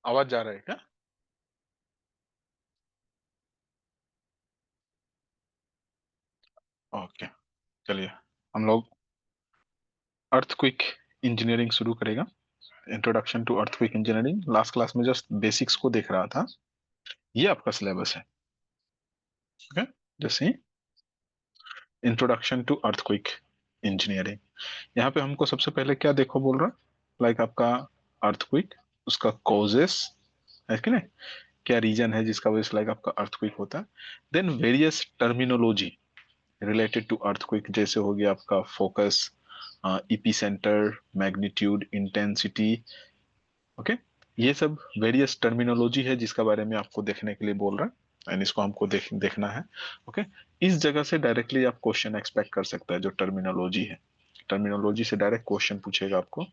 आवाज जा रहा है क्या? ओके, चलिए हम लोग अर्थक्वेक इंजीनियरिंग शुरू करेगा। Introduction to earthquake engineering last class में जस्ट बेसिक्स को देख रहा था। ये आपका सिलेबस है। ओके, जैसे इंट्रोडक्शन टू अर्थक्वेक इंजीनियरिंग, यहाँ पे हमको सबसे पहले क्या देखो बोल रहा, लाइक आपका अर्थक्वेक, उसका कॉजेस है कि नहीं, क्या रीजन है जिसका वजह से लाइक आपका अर्थक्वेक होता है। Then various terminology related to earthquake, जैसे हो गया आपका focus, epicentre, magnitude, intensity. Okay, ये सब वेरियस टर्मिनोलॉजी है जिसका बारे में आपको देखने के लिए बोल रहा है, एंड इसको हमको देखना है। ओके, इस जगह से डायरेक्टली आप क्वेश्चन एक्सपेक्ट कर सकता है। जो टर्मिनोलॉजी है, टर्मिनोलॉजी से डायरेक्ट क्वेश्चन पूछेगा आपको।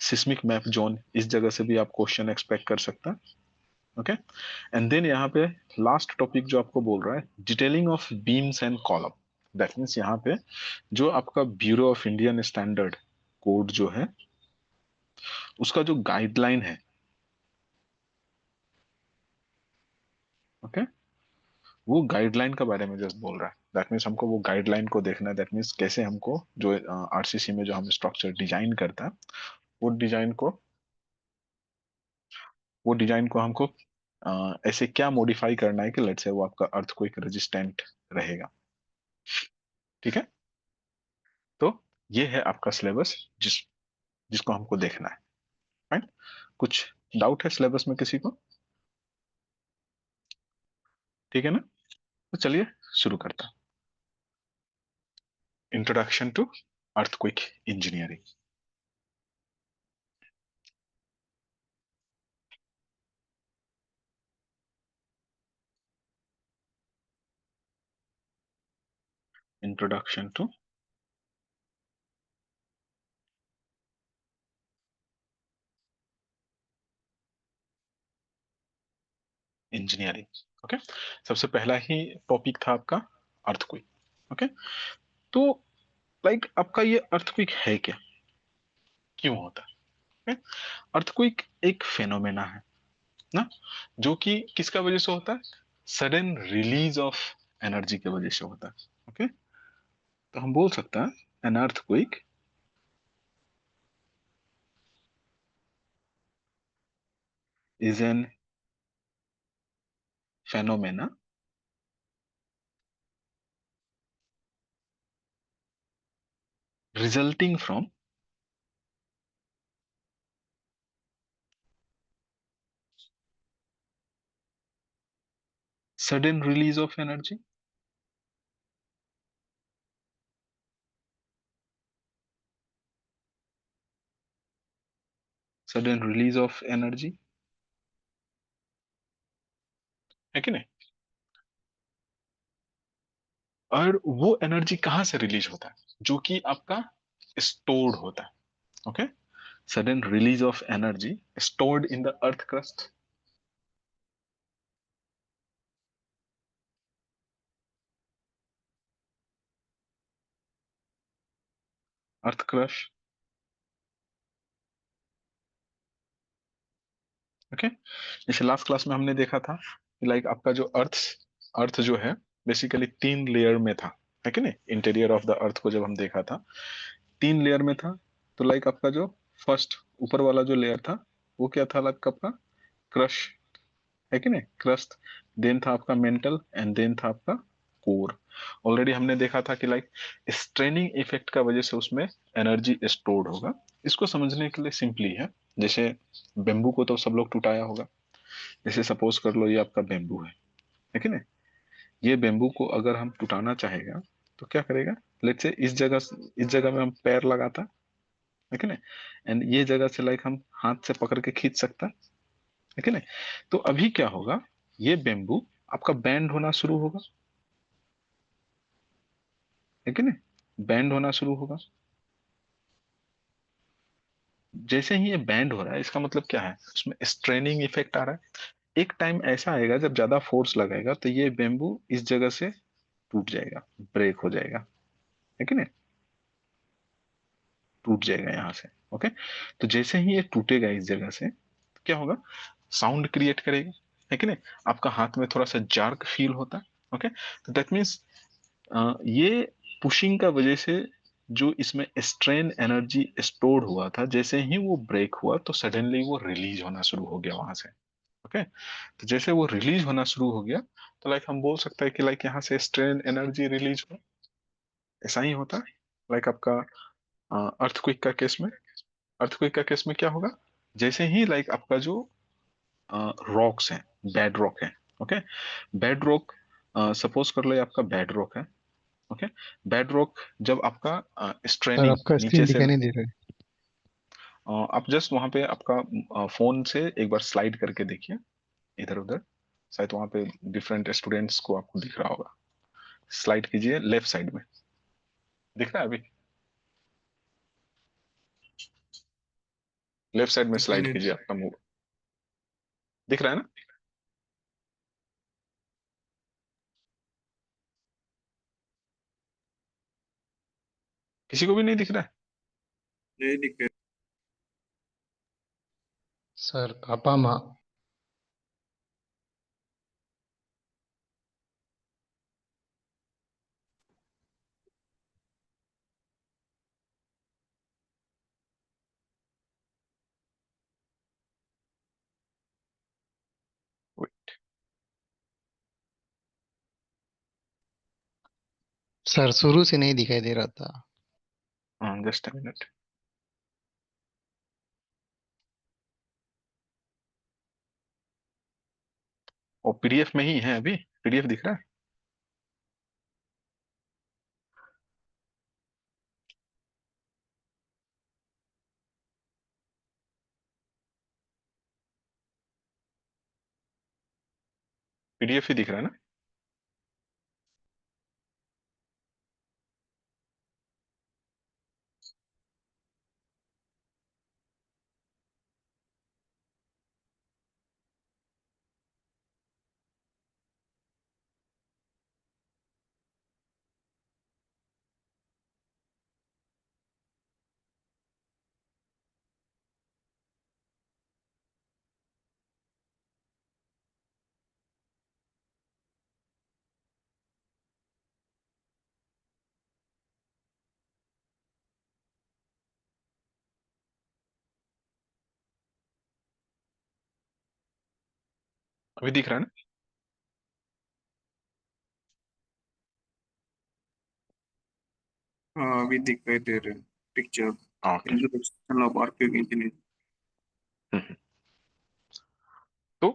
सिस्मिक मैप जोन, इस जगह से भी आप क्वेश्चन एक्सपेक्ट कर सकता है। ओके, एंड देन यहाँ पे लास्ट टॉपिक जो आपको बोल रहा है, detailing of beams and column. That means यहाँ पे जो आपका bureau of Indian standard code जो है, उसका जो गाइडलाइन है, ओके, वो गाइडलाइन के बारे में जस्ट बोल रहा है। दैट मीन्स हमको वो गाइडलाइन को देखना है। दैट मीन्स कैसे हमको जो आरसीसी में जो हम स्ट्रक्चर डिजाइन करता है, वो डिजाइन को वो डिजाइन को हमको ऐसे क्या मॉडिफाई करना है कि लेट्स से वो आपका अर्थक्वेक रेजिस्टेंट रहेगा। ठीक है, तो ये है आपका सिलेबस जिसको हमको देखना है। राइट, कुछ डाउट है सिलेबस में किसी को? ठीक है ना, तो चलिए शुरू करता है। Introduction to earthquake engineering. Introduction to engineering. Okay, सबसे पहला ही टॉपिक था आपका अर्थक्वेक। ओके, तो लाइक आपका ये अर्थक्वेक है क्या, क्यों होता है? अर्थक्वेक एक फेनोमेना है ना, जो कि किसका वजह से होता है? सडन रिलीज ऑफ एनर्जी की वजह से होता है। ओके, तो हम बोल सकते हैं an earthquake is an phenomena resulting from sudden release of energy, sudden release of energy, है कि नहीं? और वो एनर्जी कहाँ से रिलीज होता है? जो कि आपका स्टोर्ड होता है। Okay, sudden release of energy stored in the earth crust. Earth crust, okay. जैसे लास्ट क्लास में हमने देखा था, लाइक आपका जो अर्थ अर्थ जो है बेसिकली तीन लेयर में था, है कि नहीं? इंटीरियर ऑफ द अर्थ को जब हम देखा था, तीन लेयर में था। तो लाइक आपका जो फर्स्ट ऊपर वाला जो लेयर था, वो क्या था? लाइक आपका क्रश, है कि नहीं? क्रस्ट। देन था आपका मेंटल, एंड देन था आपका कोर। ऑलरेडी हमने देखा था कि लाइक स्ट्रेनिंग इफेक्ट का वजह से उसमें एनर्जी स्टोर्ड होगा। इसको समझने के लिए सिंपली है, जैसे बेम्बू को तो सब लोग टूटाया होगा। जैसे सपोज कर लो ये आपका बेम्बू है कि नहीं? ये बेम्बू को अगर हम टूटाना चाहेगा तो क्या करेगा? लेट्स से इस जगह में हम पैर लगाता है कि नहीं, एंड ये जगह से लाइक हम हाथ से पकड़ के खींच सकता है कि नहीं? तो अभी क्या होगा, ये बेम्बू आपका बैंड होना शुरू होगा, है कि नहीं? बैंड होना शुरू होगा। जैसे ही ये बैंड हो रहा है, इसका मतलब क्या है? उसमें स्ट्रेनिंग इफेक्ट आ रहा है। एक टाइम ऐसा आएगा जब ज्यादा फोर्स लगेगा तो ये बेम्बू इस जगह से टूट जाएगा, ब्रेक हो जाएगा, है कि नहीं? टूट जाएगा यहाँ से। ओके, तो जैसे ही ये टूटेगा इस जगह से, तो क्या होगा? साउंड क्रिएट करेगी, है कि नहीं? आपका हाथ में थोड़ा सा जार्क फील होता है। ओके, तो दैट मीन्स ये पुशिंग का वजह से जो इसमें स्ट्रेन एनर्जी स्टोर हुआ था, जैसे ही वो ब्रेक हुआ तो सडनली वो रिलीज होना शुरू हो गया वहां से। ओके, तो जैसे वो रिलीज होना शुरू हो गया तो लाइक हम बोल सकते हैं कि लाइक यहाँ से स्ट्रेन एनर्जी रिलीज हो, ऐसा ही होता है। लाइक आपका अर्थक्वेक का केस में, अर्थक्वेक का केस में क्या होगा, जैसे ही लाइक आपका जो रॉक्स हैं, बेड रॉक है, ओके, बेड रॉक, सपोज कर लो ये आपका बेड रॉक है। ओके, बेड रॉक जब आपका सर स्ट्रेनिंग आपका स्क्रीन नीचे से, दिखाई नहीं दे रहा है। आप जस्ट वहां पे आपका फोन से एक बार स्लाइड करके देखिए इधर उधर, शायद वहां पे डिफरेंट स्टूडेंट्स को आपको दिख रहा होगा। स्लाइड कीजिए लेफ्ट साइड में, दिख रहा है अभी? लेफ्ट साइड में दिखाई स्लाइड नहीं कीजिए, आपका मूव दिख रहा है ना? किसी को भी नहीं दिख रहा है? नहीं दिखाई। सर पापा माँ। सर शुरू से नहीं दिखाई दे रहा था। Just a minute. और पीडीएफ में ही है अभी, पीडीएफ दिख रहा है? पीडीएफ ही दिख रहा है ना? अभी दिख रहा है ना? हाँ अभी दिखाई दे रहे picture. Okay. Introduction of archaic engineer. तो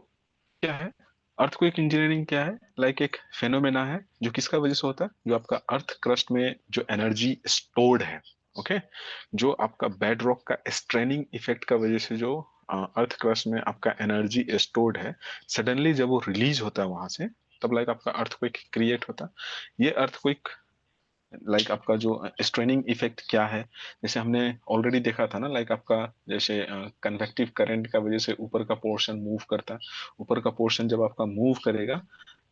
क्या है अर्थक्वेक इंजीनियरिंग? क्या है? लाइक एक फेनोमेना है जो किसका वजह से होता है, जो आपका अर्थ क्रस्ट में जो एनर्जी स्टोर्ड है, ओके, जो आपका बेड रॉक का स्ट्रेनिंग इफेक्ट का वजह से जो अर्थ क्रस्ट में आपका एनर्जी स्टोर्ड है, सडनली जब वो रिलीज होता है वहां से, तब लाइक आपका अर्थक्वेक क्रिएट होता है। ये अर्थक्वेक लाइक आपका जो स्ट्रेनिंग इफेक्ट क्या है, जैसे हमने ऑलरेडी देखा था ना, लाइक आपका जैसे कन्वेक्टिव करंट का वजह से ऊपर का पोर्शन मूव करता है, ऊपर का पोर्शन जब आपका मूव करेगा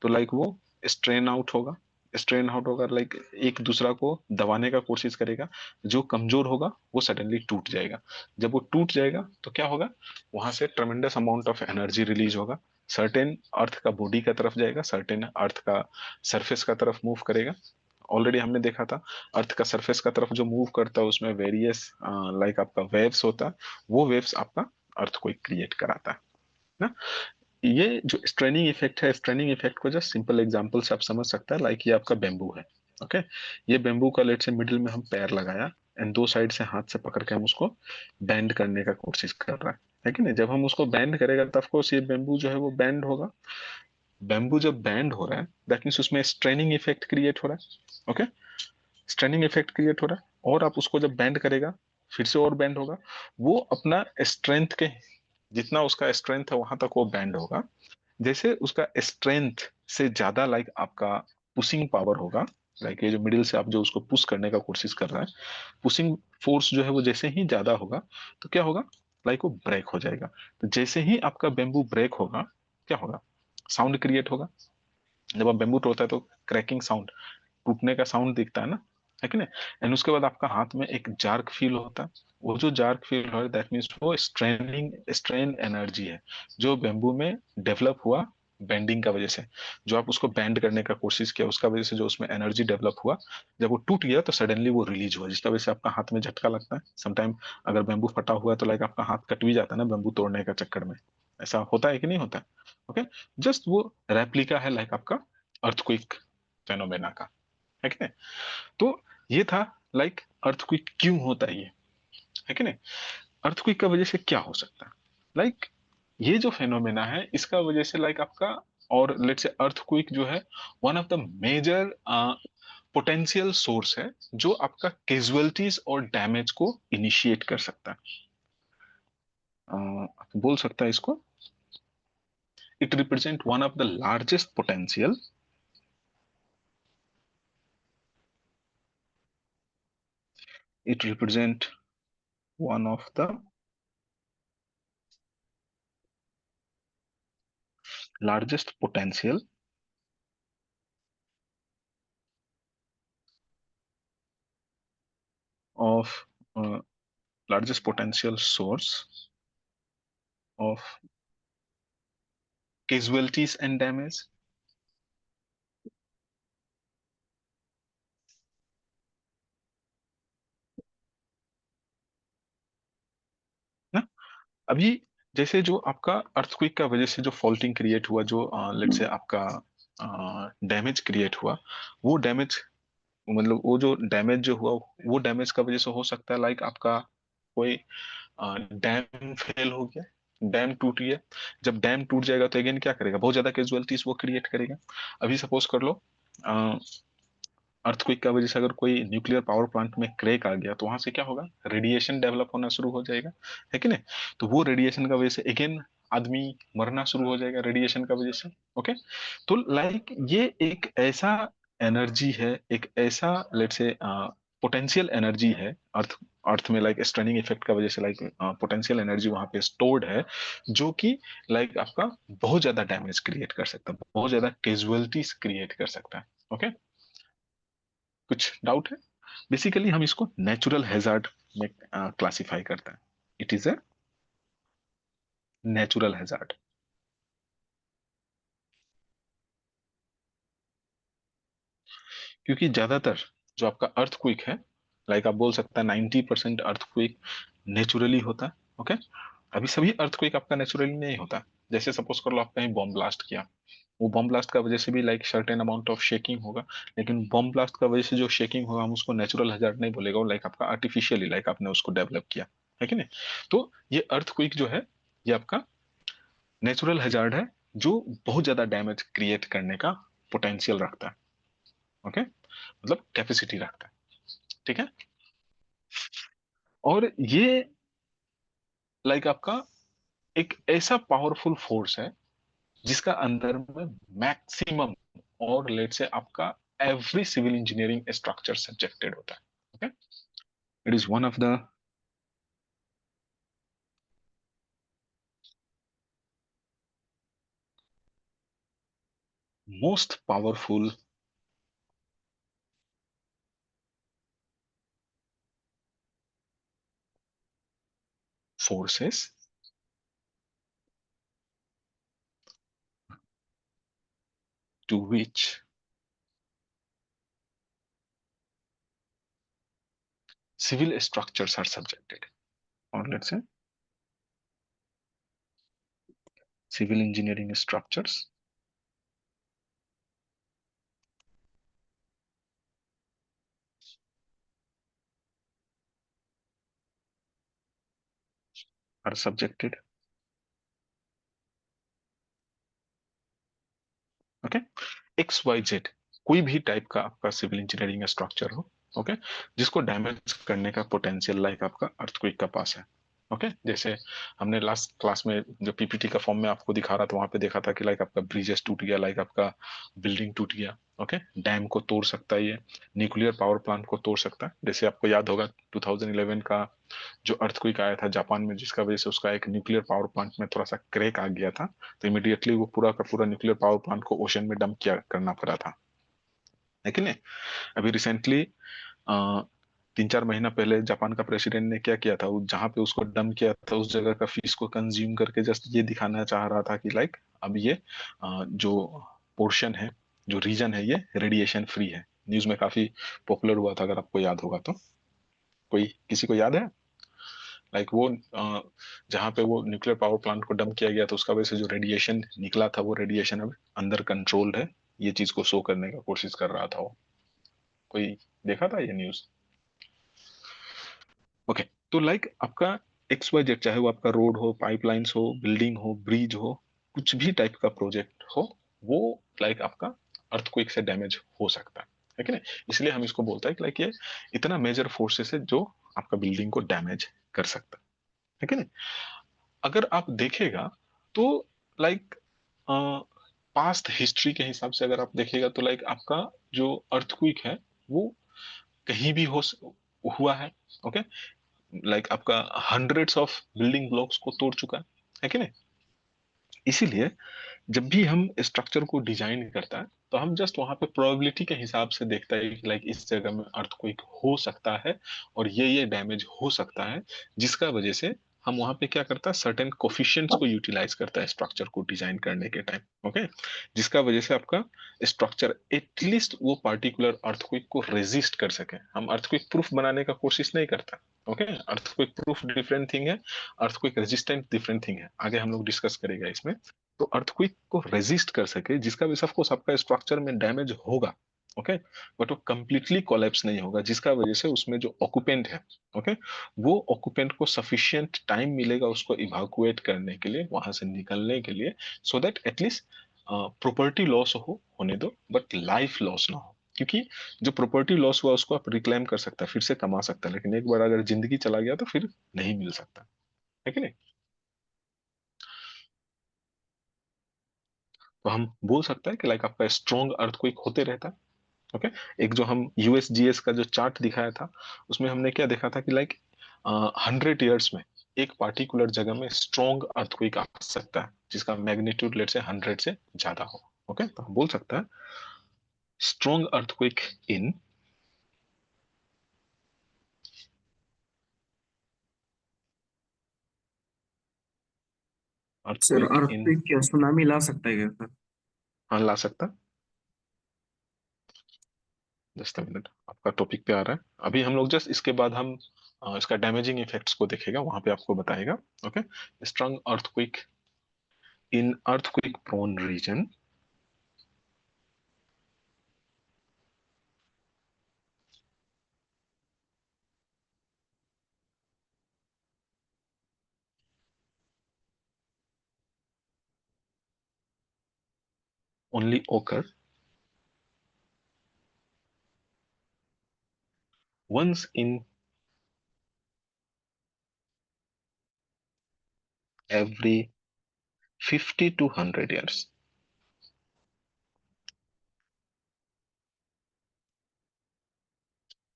तो लाइक वो स्ट्रेन आउट होगा, स्ट्रेन आउट होगा, लाइक एक दूसरा को दबाने का कोशिश करेगा, जो कमजोर होगा वो सडनली टूट जाएगा। जब वो टूट जाएगा तो क्या होगा, वहां से tremendous amount of energy release होगा, सर्टेन अर्थ का बॉडी का तरफ जाएगा, सर्टेन अर्थ का सरफेस का तरफ मूव करेगा। ऑलरेडी हमने देखा था अर्थ का सरफेस का तरफ जो मूव करता है उसमें वेरियस लाइक आपका वेव्स होता है, वो वेव्स आपका अर्थ को क्रिएट कराता है ना। ये जो स्ट्रेनिंग इफेक्ट है, स्ट्रेनिंग इफेक्ट को जस्ट सिंपल एग्जांपल से आप समझ सकते हैं, लाइक ये आपका बेम्बू है। ओके, ये बेम्बू का लेट से मिडिल में हम पैर लगाया एंड दो साइड से हाथ से पकड़ के हम उसको बेंड करने का कोशिश कर रहा है कि नहीं? जब हम उसको बेंड करेगा तो ऑफकोर्स ये बेम्बू जो है वो बेंड होगा। बेम्बू जब बैंड हो रहा है दैट मीन्स उसमें स्ट्रेनिंग इफेक्ट क्रिएट हो रहा है। ओके, स्ट्रेनिंग इफेक्ट क्रिएट हो रहा है और आप उसको जब बैंड करेगा फिर से और बैंड होगा, वो अपना स्ट्रेंथ के जितना उसका स्ट्रेंथ है वहां तक वो बैंड होगा। जैसे उसका स्ट्रेंथ से ज्यादा लाइक आपका पुशिंग पावर होगा, लाइक ये जो मिडिल से आप जो उसको पुश करने का कोशिश कर रहा है, पुशिंग फोर्स जो है वो जैसे ही ज्यादा होगा तो क्या होगा, लाइक वो ब्रेक हो जाएगा। तो जैसे ही आपका बेम्बू ब्रेक होगा क्या होगा, साउंड क्रिएट होगा। जब आप बेम्बू तोड़ता है तो क्रैकिंग साउंड, टूटने का साउंड दिखता है ना, है कि नहीं? एंड उसके बाद आपका हाथ में एक जार्क फील होता है, वो जो जार्क फील है दैट मीन्स वो स्ट्रेन एनर्जी है जो बेम्बू में डेवलप हुआ बेंडिंग का वजह से। जो आप उसको बेंड करने का कोशिश किया उसका वजह से जो उसमें एनर्जी डेवलप हुआ, जब वो टूट गया तो सडनली वो रिलीज हुआ, जिसकी वजह से आपका हाथ में झटका लगता है समटाइम। अगर बेम्बू फटा हुआ है तो लाइक आपका हाथ कट भी जाता है ना बेम्बू तोड़ने का चक्कर में। ऐसा होता है कि नहीं होता? ओके, जस्ट वो रेप्लिका है लाइक आपका अर्थक्वेक फेनोमेना का, है कि नहीं? तो ये था लाइक अर्थक्वेक क्यों होता है ये, है कि नहीं? अर्थक्वेक का वजह से क्या हो सकता है, लाइक ये जो फेनोमेना है इसका वजह से लाइक आपका, और लेट्स से अर्थक्वेक जो है one of the major potential source है जो आपका कैजुअलिटीज और डैमेज को इनिशिएट कर सकता है। आप बोल सकता है इसको, it represent one of the largest potential, it represent one of the largest potential of largest potential source of casualties and damage ना। अभी जैसे जो आपका अर्थक्वेक का वजह से जो फॉल्टिंग क्रिएट हुआ, जो लेट्स से आपका डैमेज क्रिएट हुआ, वो डैमेज मतलब वो जो डैमेज जो हुआ वो डैमेज का वजह से हो सकता है लाइक आपका कोई डैम फेल हो गया, डैम टूट गया। जब डैम टूट जाएगा तो अगेन क्या करेगा, बहुत ज्यादा कैजुअलिटीज वो क्रिएट करेगा। अभी सपोज कर लो अर्थक्वेक का वजह से अगर कोई न्यूक्लियर पावर प्लांट में क्रैक आ गया तो वहां से क्या होगा, रेडिएशन डेवलप होना शुरू हो जाएगा, है कि नहीं? तो वो रेडिएशन का वजह से अगेन आदमी मरना शुरू हो जाएगा रेडिएशन का वजह से। ओके, तो लाइक ये एक ऐसा एनर्जी है, एक ऐसा लेट से पोटेंशियल एनर्जी है अर्थ अर्थ में, लाइक स्ट्रेनिंग इफेक्ट का वजह से लाइक पोटेंशियल एनर्जी वहां पे स्टोर्ड है, जो कि लाइक आपका बहुत ज्यादा डैमेज क्रिएट कर सकता है, बहुत ज्यादा कैजुअलिटीज क्रिएट कर सकता है। ओके, कुछ डाउट है? बेसिकली हम इसको नेचुरल हैजार्ड में क्लासिफाई करते हैं। It is a natural hazard, क्योंकि ज्यादातर जो आपका अर्थक्वेक है, लाइक आप बोल सकते हैं 90% अर्थक्वेक नेचुरली होता है। ओके, अभी सभी अर्थक्वेक आपका नेचुरली नहीं होता। जैसे सपोज कर लो आप कहीं बॉम्ब ब्लास्ट किया, वो बॉम्ब ब्लास्ट का वजह से भी like certain amount of shaking होगा, लेकिन बॉम्ब ब्लास्ट का वजह से जो शेकिंग होगा हम उसको नेचुरल हैजार्ड नहीं बोलेगा, वो लाइक आपका आर्टिफिशियली लाइक आपने उसको डेवलप किया, है कि नहीं? तो ये अर्थक्वेक जो है ये आपका नेचुरल हैजार्ड है जो बहुत ज्यादा डैमेज क्रिएट करने का पोटेंशियल रखता है। ओके, मतलब कैपेसिटी रखता है, ठीक है? और ये लाइक आपका एक ऐसा पावरफुल फोर्स है जिसका अंदर में मैक्सिमम और लेट से आपका every civil engineering structure subjected होता है। Okay, it is one of the most powerful forces to which civil structures are subjected, or let's say civil engineering structures are subjected। Okay, x y z कोई भी type का आपका civil engineering structure हो, okay, जिसको damage करने का potential like आपका earthquake का पास है। ओके, जैसे हमने लास्ट क्लास में जो पीपीटी का फॉर्म में आपको दिखा रहा था वहां पे देखा था कि लाइक आपका ब्रिजेस टूट गया, लाइक आपका बिल्डिंग टूट गया। ओके, डैम को तोड़ सकता है, ये न्यूक्लियर पावर प्लांट को तोड़ सकता है। जैसे आपको याद होगा 2011 का जो अर्थक्वेक आया था जापान में, जिसका वजह से उसका एक न्यूक्लियर पावर प्लांट में थोड़ा सा क्रैक आ गया था, तो इमिडिएटली वो पूरा का पूरा न्यूक्लियर पावर प्लांट को ओशन में डंप किया करना पड़ा था, है कि नहीं? अभी रिसेंटली 3-4 महीना पहले जापान का प्रेसिडेंट ने क्या किया था, जहां पे उसको डंप किया था उस जगह का फिश को कंज्यूम करके जस्ट ये दिखाना चाह रहा था कि लाइक अब ये जो पोर्शन है, जो रीजन है, ये रेडिएशन फ्री है। न्यूज में काफी पॉपुलर हुआ था, अगर आपको याद होगा तो। कोई किसी को याद है? लाइक वो जहाँ पे वो न्यूक्लियर पावर प्लांट को डंप किया गया था, उसका वजह से जो रेडिएशन निकला था, वो रेडिएशन अब अंदर कंट्रोल्ड है। ये चीज को शो करने का कोशिश कर रहा था वो। कोई देखा था ये न्यूज? ओके। तो लाइक आपका एक्स वाई जेड, चाहे वो आपका रोड हो, पाइपलाइंस हो, बिल्डिंग हो, ब्रिज हो, कुछ भी टाइप का प्रोजेक्ट हो, वो लाइक आपका अर्थक्वेक से डैमेज हो सकता है कि नहीं? इसलिए हम इसको बोलते हैं कि लाइक ये इतना मेजर फोर्सेस है जो आपका बिल्डिंग को डैमेज कर सकता है कि नहीं? अगर आप देखेगा तो लाइक पास्ट हिस्ट्री के हिसाब से अगर आप देखेगा तो लाइक आपका जो अर्थक्वेक है वो कहीं भी हुआ है। ओके। लाइक आपका हंड्रेड्स ऑफ बिल्डिंग ब्लॉक्स को तोड़ चुका है कि नहीं? इसीलिए जब भी हम स्ट्रक्चर को डिजाइन करता है तो हम जस्ट वहां पे प्रोबेबिलिटी के हिसाब से देखता है कि लाइक इस जगह में अर्थक्वेक हो सकता है और ये डैमेज हो सकता है, जिसका वजह से हम वहां पे क्या करता है, सर्टेन कोफिशिएंट्स को यूटिलाइज करता है स्ट्रक्चर को डिजाइन करने के टाइम। ओके। जिसका वजह से आपका स्ट्रक्चर एटलीस्ट वो पार्टिकुलर अर्थक्वेक को रेजिस्ट कर सके। हम अर्थक्वेक प्रूफ बनाने का कोशिश नहीं करता। Okay. Earthquake proof different thing है, अर्थक्वेक रेजिस्टेंट डिफरेंट थिंग है, आगे हम लोग डिस्कस करेगा इसमें। तो अर्थक्वेक को रेजिस्ट कर सके, जिसका भी ऑफ कोर्स आपका स्ट्रक्चर में डैमेज होगा। ओके। बट वो कंप्लीटली कोलैप्स नहीं होगा, जिसका वजह से उसमें जो ऑक्यूपेंट है, ओके, वो ऑक्यूपेंट को सफिशिएंट टाइम मिलेगा उसको इवाकुएट करने के लिए, वहां से निकलने के लिए, so that at least property loss होने दो बट लाइफ लॉस ना हो। क्योंकि जो प्रॉपर्टी लॉस हुआ उसको आप रिक्लेम कर सकता है, फिर से कमा सकता है, लेकिन एक बार अगर जिंदगी चला गया तो फिर नहीं मिल सकता है कि नहीं? तो हम बोल सकते हैं कि लाइक आपका स्ट्रॉन्ग अर्थक्वेक होते रहता है। ओके। एक जो हम यूएसजीएस का जो चार्ट दिखाया था, उसमें हमने क्या देखा था कि लाइक 100 ईयर्स में एक पार्टिकुलर जगह में स्ट्रॉन्ग अर्थक्वेक आ सकता है जिसका मैग्नीट्यूड लेट से 100 से ज्यादा हो। ओके। तो हम बोल सकते हैं strong earthquake in sir earthquake in earthquake क्या सुनामी ला सकता है क्या सर? हाँ, ला सकता है। जस्ट मिनट, आपका टॉपिक पे आ रहा है अभी। हम लोग जस्ट इसके बाद हम इसका डैमेजिंग इफेक्ट्स को देखेगा, वहां पे आपको बताएगा। Okay. Strong earthquake in earthquake prone region only occur once in every 50 to 100 years।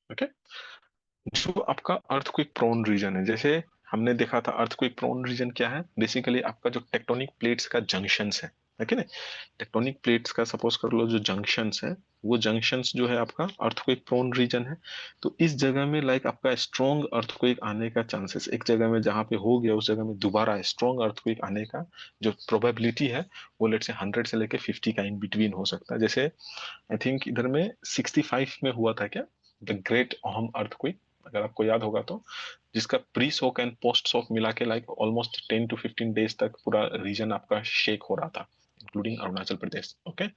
Okay. जो आपका अर्थक्वेक प्रोन रीजन है, जैसे हमने देखा था अर्थक्वेक प्रोन रीजन क्या है, बेसिकली आपका जो टेक्टोनिक प्लेट्स का जंक्शंस है कि नहीं? टेक्टोनिक प्लेट्स का सपोज कर लो जो जंक्शंस है, वो जंक्शंस जो है आपका अर्थक्वेक प्रोन रीजन है। तो इस जगह में लाइक आपका स्ट्रॉन्ग अर्थक्वेक आने का चांसेस, एक जगह में जहां पे हो गया उस जगह में दोबारा स्ट्रॉन्ग अर्थक्वेक आने का जो प्रोबेबिलिटी है, वो लेट से 100 से लेके 50 का इन बिटवीन हो सकता है। जैसे आई थिंक इधर में 65 में हुआ था क्या, द ग्रेट ओहम अर्थक्वेक, अगर आपको याद होगा तो, जिसका pre shock and post shock मिला के लाइक ऑलमोस्ट 10 to 15 डेज तक पूरा रीजन आपका शेक हो रहा था, इंक्लूडिंग अरुणाचल प्रदेश। ओके।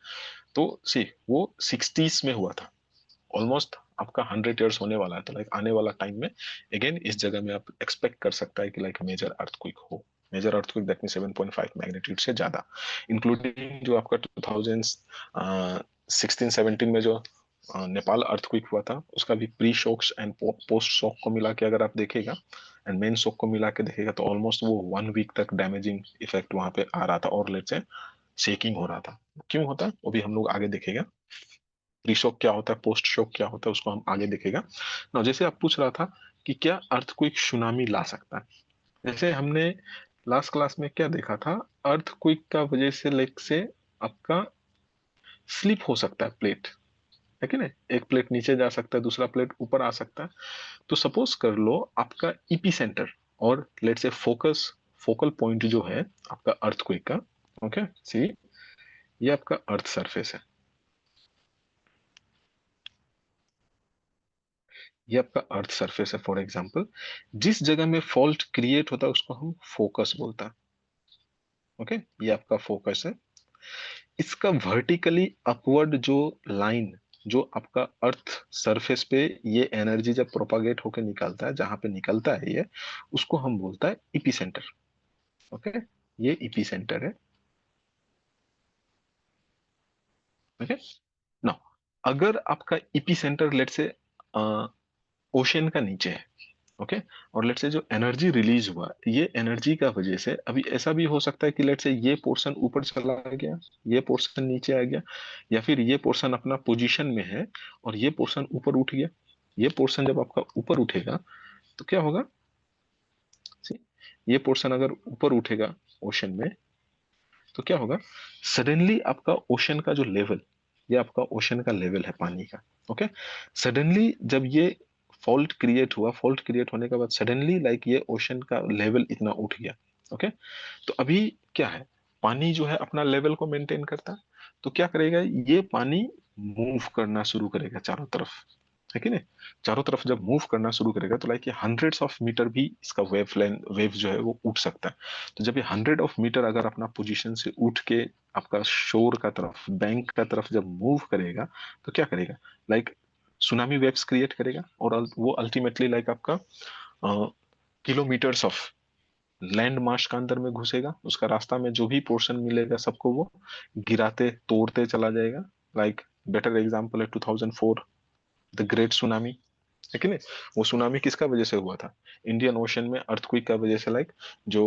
तो सी वो 60s में हुआ था, ऑलमोस्ट आपका 100 ईयर्स होने वाला है। तो लाइक आने वाला टाइम में अगेन इस जगह में आप एक्सपेक्ट कर सकता है कि लाइक मेजर अर्थक्वेक हो। Major earthquake that mean 7.5 magnitude से ज्यादा, इंक्लूडिंग जो आपका 2016-17 में जो नेपाल अर्थक्वेक हुआ था, उसका भी pre shocks and post shock को मिला के अगर आप देखेगा एंड मेन शॉक को मिला के देखेगा तो ऑलमोस्ट वो 1 वीक तक डैमेजिंग इफेक्ट वहां पे आ रहा था, और लेट से शेकिंग हो रहा था। क्यों होता है वो भी हम लोग आगे देखेगा। प्री शॉक क्या होता है, पोस्ट शॉक क्या होता है, उसको हम आगे देखेगा ना। जैसे आप पूछ रहा था कि क्या अर्थक्वेक सुनामी ला सकता है, जैसे हमने लास्ट क्लास में क्या देखा था, अर्थक्वेक का वजह से लेग से आपका स्लिप हो सकता है प्लेट, है कि नहीं? एक प्लेट नीचे जा सकता है, दूसरा प्लेट ऊपर आ सकता है। तो सपोज कर लो आपका ईपी सेंटर और लेट से फोकल पॉइंट जो है आपका अर्थक्वेक का, ओके सी, ये आपका अर्थ सरफेस है, ये आपका अर्थ सरफेस है फॉर एग्जांपल। जिस जगह में फॉल्ट क्रिएट होता है उसको हम फोकस बोलता है, ओके, ये आपका फोकस है। इसका वर्टिकली अपवर्ड जो लाइन, जो आपका अर्थ सरफेस पे ये एनर्जी जब प्रोपागेट होकर निकलता है, जहां पे निकलता है ये, उसको हम बोलता है इपी सेंटर, ओके, ये इपी सेंटर है, ओके। नाउ अगर आपका इपी सेंटर लेट से ओशन का नीचे है, ओके, और लेट से जो एनर्जी रिलीज हुआ, ये एनर्जी का वजह से अभी ऐसा भी हो सकता है कि लेट से ये पोर्शन ऊपर चला गया, ये पोर्शन नीचे आ गया, या फिर ये पोर्शन अपना पोजीशन में है और ये पोर्शन ऊपर उठ गया। ये पोर्शन जब आपका ऊपर उठेगा तो क्या होगा? See, ये पोर्शन अगर ऊपर उठेगा ओशन में, तो क्या होगा? सडनली आपका ओशन का जो लेवल, ये आपका ओशन का लेवल है पानी का, ओके। सडनली जब ये फॉल्ट क्रिएट हुआ, फॉल्ट क्रिएट होने के बाद सडनली लाइक ये ओशन का लेवल इतना उठ गया, ओके। तो अभी क्या है, पानी जो है अपना लेवल को मेंटेन करता है, तो क्या करेगा, ये पानी मूव करना शुरू करेगा चारों तरफ, है कि नहीं? चारों तरफ जब मूव करना शुरू करेगा तो लाइक ये हंड्रेड्स ऑफ मीटर भी इसका वेव जो है वो उठ सकता है। तो जब ये 100 ऑफ मीटर अगर अपना पोजीशन से उठ के आपका शोर का तरफ, बैंक का तरफ जब मूव करेगा, तो क्या करेगा, लाइक सुनामी वेव्स क्रिएट करेगा, और वो अल्टीमेटली लाइक आपका किलोमीटर्स ऑफ लैंड मार्श का अंदर में घुसेगा, उसका रास्ता में जो भी पोर्शन मिलेगा सबको वो गिराते तोड़ते चला जाएगा। लाइक बेटर एग्जांपल है 2004 द ग्रेट सुनामी, है कि नहीं? वो सुनामी किसका वजह से हुआ था? इंडियन ओशन में अर्थक्वेक का वजह से, लाइक जो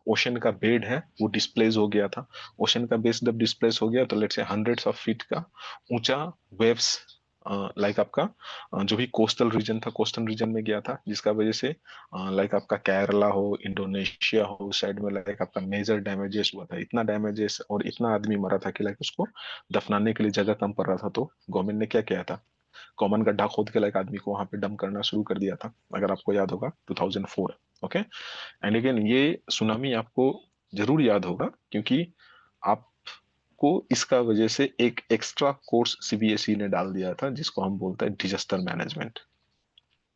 ओशन का बेड है वो डिस्प्लेस हो गया था। ओशन का बेस जब डिस्प्लेस हो गया तो let's say hundreds of feet का ऊंचा वेव्स, लाइक आपका जो भी कोस्टल रीजन था, कोस्टल रीजन में गया था, जिसका वजह से लाइक आपका केरला हो, इंडोनेशिया हो, उस साइड में लाइक आपका मेजर डैमेजेस हुआ था, इतना डैमेजेस और इतना आदमी मरा था कि लाइक उसको दफनाने के लिए जगह कम पड़ रहा था। तो गवर्नमेंट ने क्या किया था, कॉमन गड्ढा खोद के लाइक आदमी को वहां पे डंप करना शुरू कर दिया था, अगर आपको याद होगा 2004, ओके। एंड अगेन ये सुनामी आपको जरूर याद होगा, क्योंकि आपको इसका वजह से एक एक्स्ट्रा कोर्स सीबीएसई ने डाल दिया था जिसको हम बोलते हैं डिजास्टर मैनेजमेंट,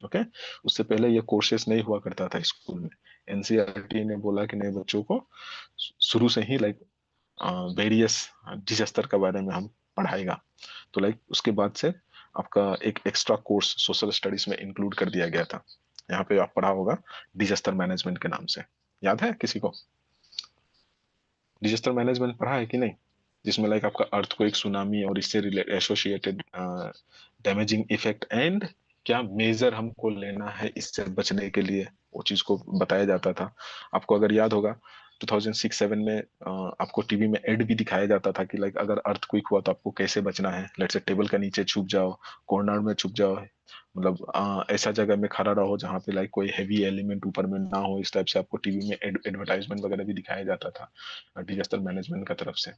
ओके। उससे पहले ये कोर्सेस नहीं हुआ करता था स्कूल में। एनसीईआरटी ने बोला कि नहीं, बच्चों को शुरू से ही लाइक वेरियस डिजास्टर के बारे में हम पढ़ाएगा। तो लाइक उसके बाद से आपका एक एक्स्ट्रा कोर्स सोशल स्टडीज में इंक्लूड कर दिया गया था। यहाँ पे आप पढ़ा होगा डिजास्टर मैनेजमेंट के नाम से, याद है किसी को? डिजास्टर मैनेजमेंट पढ़ा है कि नहीं? जिसमें लाइक आपका अर्थक्वेक, सुनामी और इससे related associated damaging effect and क्या मेजर हमको लेना है इससे बचने के लिए, वो चीज को बताया जाता था। आपको अगर याद होगा 2006-7 में आपको टीवी में एड भी दिखाया जाता था कि लाइक अगर अर्थक्वेक हुआ तो आपको कैसे बचना है। लेट्स से टेबल का नीचे छुप जाओ, कॉर्नर में छुप जाओ, मतलब ऐसा जगह में खड़ा रहो जहाँ पे लाइक कोई हैवी एलिमेंट ऊपर में ना हो। इस टाइप से आपको टीवी में एडवर्टाइजमेंट वगैरह भी दिखाया जाता था डिजास्टर मैनेजमेंट का तरफ से।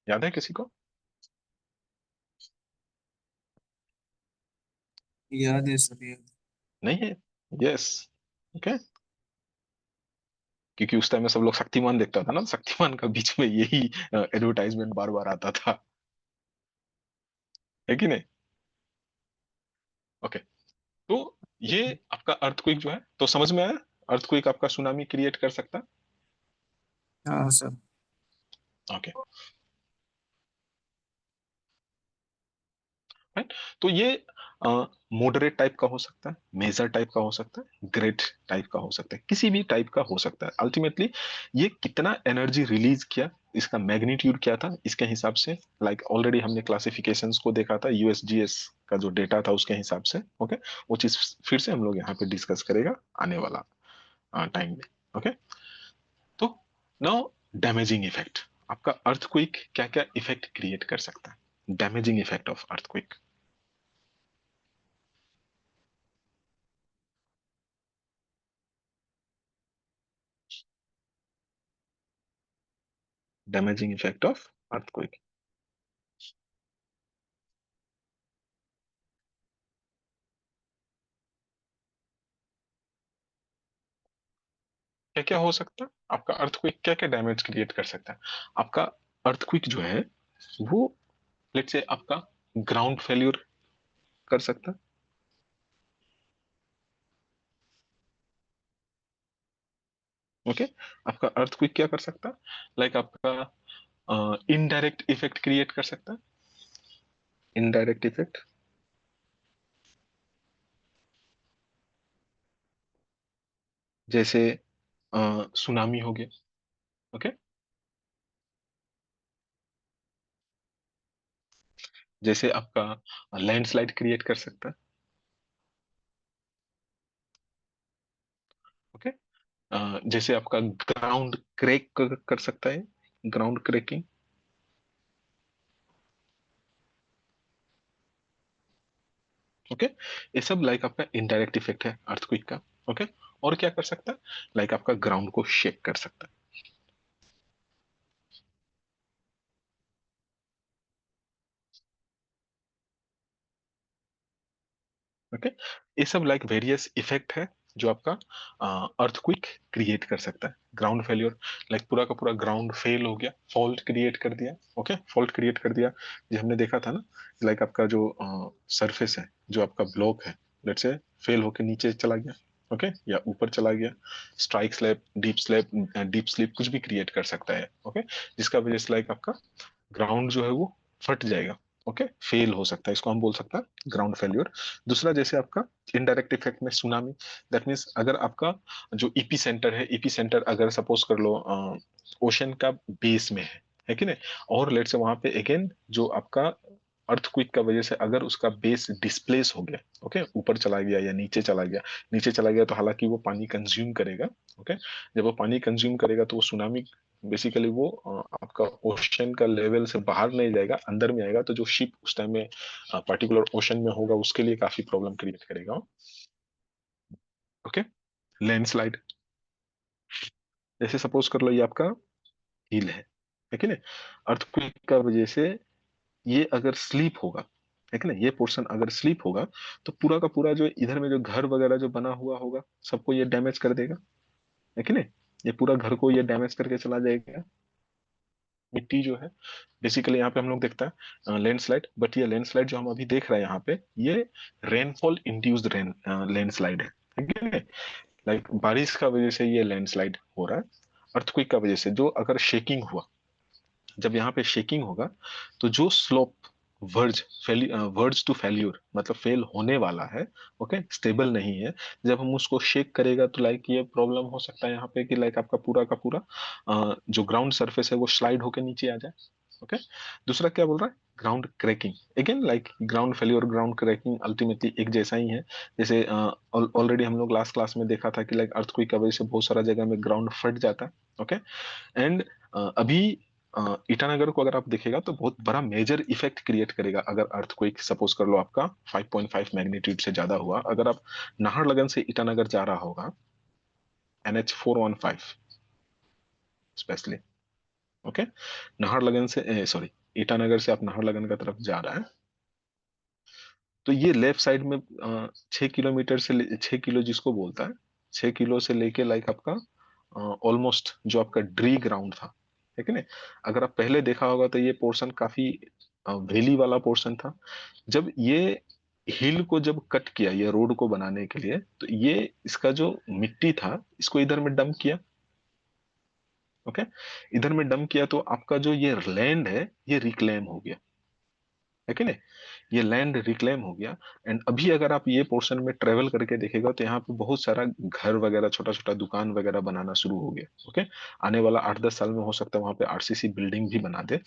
याद है किसी को? याद है सर ये। नहीं है? Yes, okay. क्योंकि उस टाइम में सब लोग शक्तिमान देखता था ना, शक्तिमान का बीच में यही एडवर्टाइजमेंट बार बार आता था, है कि नहीं? ओके। तो ये आपका अर्थक्वेक जो है, तो समझ में आया, अर्थक्वेक आपका सुनामी क्रिएट कर सकता है। हाँ सर। Okay, right. तो ये मॉडरेट टाइप का हो सकता है, मेजर टाइप का हो सकता है, ग्रेट टाइप का हो सकता है, किसी भी टाइप का हो सकता है। अल्टीमेटली ये कितना एनर्जी रिलीज किया, इसका मैग्नीट्यूड क्या था, इसके हिसाब से लाइक ऑलरेडी हमने क्लासिफिकेशंस को देखा था यूएसजीएस का जो डेटा था उसके हिसाब से, ओके। वो चीज फिर से हम लोग यहाँ पे डिस्कस करेगा आने वाला टाइम में, ओके। तो नाउ डैमेजिंग इफेक्ट, आपका अर्थक्वेक क्या क्या इफेक्ट क्रिएट कर सकता है, damaging effect of earthquake. Damaging effect of earthquake. क्या क्या हो सकता है आपका अर्थक्वेक, क्या क्या डैमेज क्रिएट कर सकता है आपका अर्थक्वेक जो है वो, लेट्स से आपका ग्राउंड फेल्यूर कर सकता है। ओके, आपका अर्थक्वेक क्या कर सकता है, लाइक आपका इनडायरेक्ट इफेक्ट क्रिएट कर सकता है, इनडायरेक्ट इफेक्ट जैसे सुनामी हो गया। ओके, जैसे आपका लैंडस्लाइड क्रिएट कर सकता है। ओके, जैसे आपका ग्राउंड क्रैक कर सकता है, ग्राउंड क्रैकिंग। ओके, ये सब लाइक आपका इनडायरेक्ट इफेक्ट है अर्थक्वेक का। ओके, और क्या कर सकता है, लाइक आपका ग्राउंड को शेक कर सकता है। ओके, ये सब लाइक वेरियस इफेक्ट है जो आपका अर्थक्वेक क्रिएट कर सकता है। ग्राउंड फेलियर, लाइक पूरा का पूरा ग्राउंड फेल हो गया, फॉल्ट क्रिएट कर दिया। ओके, फॉल्ट क्रिएट कर दिया, जो हमने देखा था ना, लाइक आपका जो सरफेस है, जो आपका ब्लॉक है, लेट्स से फेल होके नीचे चला गया। ओके, या ऊपर चला गया, strike slab, deep slab, deep sleep कुछ भी क्रिएट कर सकता है। ओके, जिसका वजह से लाइक आपका ग्राउंड जो है वो फट जाएगा। ओके, फेल हो सकता है, इसको हम बोल सकते हैं ग्राउंड फेल्योर। दूसरा जैसे आपका इनडायरेक्ट इफेक्ट में सुनामी, दैट मीन्स अगर आपका जो ईपी सेंटर है, ईपी सेंटर अगर सपोज कर लो ओशन का बेस में है कि नहीं, और लेट से वहां पे अगेन जो आपका अर्थक्वेक का वजह से अगर उसका बेस डिस्प्लेस हो गया, ओके, ऊपर चला गया या नीचे चला गया, नीचे चला गया तो हालांकि वो पानी कंज्यूम करेगा। ओके, जब वो पानी कंज्यूम करेगा तो वो सुनामी बेसिकली वो आपका ओशन का लेवल से बाहर नहीं जाएगा, अंदर में आएगा, तो जो शिप उस टाइम में पर्टिकुलर ओशन में होगा उसके लिए काफी प्रॉब्लम क्रिएट करेगा। ओके, लैंडस्लाइड, जैसे सपोज कर लो ये आपका हिल है कि नहीं, अर्थक्वेक का वजह से ये अगर स्लीप होगा, है कि नहीं, ये पोर्शन अगर स्लीप होगा तो पूरा का पूरा जो इधर में जो घर वगैरह जो बना हुआ होगा सबको ये डैमेज कर देगा, है कि नहीं, ये पूरा घर को ये डैमेज करके चला जाएगा। मिट्टी जो है बेसिकली यहाँ पे हम लोग देखता है लैंडस्लाइड, बट ये लैंडस्लाइड जो हम अभी देख रहे हैं यहाँ पे, ये रेनफॉल इंड्यूस्ड लैंडस्लाइड है कि नहीं, लाइक बारिश का वजह से ये लैंडस्लाइड हो रहा है। अर्थक्वेक का वजह से जो अगर शेकिंग हुआ, जब यहाँ पे शेकिंग होगा तो जो slope verge verge to failure मतलब फेल होने वाला है, ओके, स्टेबल नहीं है, जब हम उसको शेक करेगा तो लाइक ये प्रॉब्लम हो सकता है यहाँ पे कि लाइक आपका पूरा का पूरा जो ग्राउंड सरफेस है वो स्लाइड होके नीचे आ जाए। ओके, दूसरा क्या बोल रहा है, ground cracking. Again like ground failure, ground cracking ultimately एक जैसा ही है। जैसे ऑलरेडी हम लोग लास्ट क्लास में देखा था कि लाइक अर्थक्वेक की वजह से बहुत सारा जगह में ग्राउंड फट जाता है। ओके, एंड अभी ईटानगर को अगर आप देखेगा तो बहुत बड़ा मेजर इफेक्ट क्रिएट करेगा अगर अर्थक्वेक सपोज कर लो आपका 5.5 मैग्नीट्यूड से ज्यादा हुआ, अगर आप नाहरलगन से ईटानगर जा रहा होगा, NH 415 स्पेशली। ओके, नाहरलगन से सॉरी, ईटानगर से आप नाहरलगन का तरफ जा रहा है, तो ये लेफ्ट साइड में 6 किलोमीटर से 6 किलो जिसको बोलता है, 6 किलो से लेके लाइक आपका ऑलमोस्ट जो आपका ड्री ग्राउंड था, है कि नहीं, अगर आप पहले देखा होगा तो ये पोर्शन काफी वैली वाला पोर्शन था। जब ये हिल को जब कट किया ये रोड को बनाने के लिए, तो ये इसका जो मिट्टी था इसको इधर में डंप किया। ओके, इधर में डंप किया तो आपका जो ये लैंड है ये रिक्लेम हो गया, है कि नहीं, ये लैंड रिक्लेम हो गया। एंड अभी अगर आप ये पोर्शन में ट्रेवल करके देखेगा तो यहाँ पे बहुत सारा घर वगैरह, छोटा छोटा दुकान वगैरह बनाना शुरू हो गया। ओके, आने वाला 8-10 साल में हो सकता है वहां पे आरसीसी बिल्डिंग भी बना दे।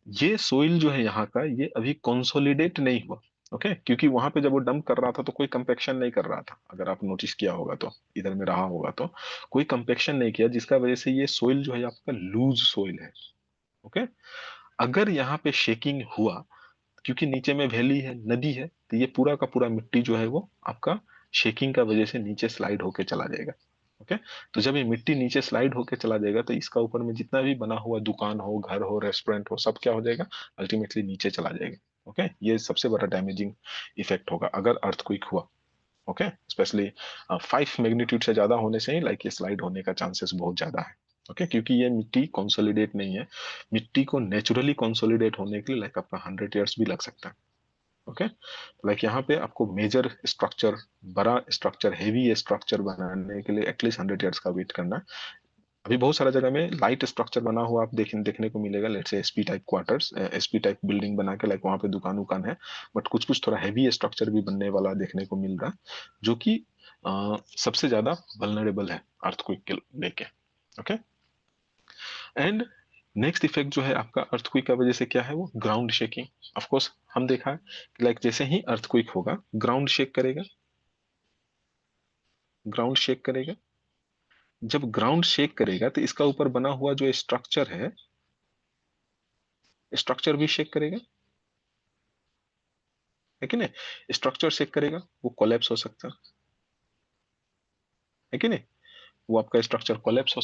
ये सोइल जो है यहाँ का ये अभी कंसोलिडेट नहीं हुआ। ओके, क्योंकि वहां पे जब वो डंप कर रहा था तो कोई कंपेक्शन नहीं कर रहा था, अगर आप नोटिस किया होगा तो इधर में रहा होगा तो कोई कंपेक्शन नहीं किया, जिसका वजह से ये सोइल जो है आपका लूज सोइल है। ओके, अगर यहाँ पे शेकिंग हुआ, क्योंकि नीचे में वैली है, नदी है, तो ये पूरा का पूरा मिट्टी जो है वो आपका शेकिंग का वजह से नीचे स्लाइड होके चला जाएगा। ओके, तो जब ये मिट्टी नीचे स्लाइड होके चला जाएगा तो इसका ऊपर में जितना भी बना हुआ दुकान हो, घर हो, रेस्टोरेंट हो, सब क्या हो जाएगा, अल्टीमेटली नीचे चला जाएगा। ओके, ये सबसे बड़ा डैमेजिंग इफेक्ट होगा अगर अर्थक्वेक हुआ। ओके, स्पेशली 5 मैग्नीट्यूड से ज्यादा होने से ही लाइक ये स्लाइड होने का चांसेस बहुत ज्यादा है। ओके, क्योंकि ये मिट्टी कंसोलिडेट नहीं है। मिट्टी को नेचुरली कंसोलिडेट होने के लिए लाइक आपका 100 ईयर्स भी लग सकता है। ओके, लाइक यहाँ पे आपको मेजर स्ट्रक्चर, बड़ा स्ट्रक्चर, हेवी स्ट्रक्चर बनाने के लिए एटलीस्ट 100 ईयर्स का वेट करना है। अभी बहुत सारा जगह में लाइट स्ट्रक्चर बना हुआ आप देखने को मिलेगा, let's say SP type quarters, SP type building बना के लाइक वहां पे दुकान उकान है। बट कुछ कुछ थोड़ा हैवी स्ट्रक्चर भी बनने वाला देखने को मिल रहा है, जो कि सबसे ज्यादा वल्नरेबल है अर्थक्वेक के लेके। ओके, एंड नेक्स्ट इफेक्ट जो है आपका अर्थक्वेक का वजह से क्या है, वो ग्राउंड शेकिंग। ऑफ कोर्स हम देखा है कि लाइक जैसे ही अर्थक्वेक होगा ग्राउंड शेक करेगा, ग्राउंड शेक करेगा। जब ग्राउंड शेक करेगा तो इसका ऊपर बना हुआ जो स्ट्रक्चर है, स्ट्रक्चर भी शेक करेगा, है कि नहीं? स्ट्रक्चर शेक करेगा, वो कोलैप्स हो सकता है कि नहीं? वो आपका स्ट्रक्चर कोलैप्स हो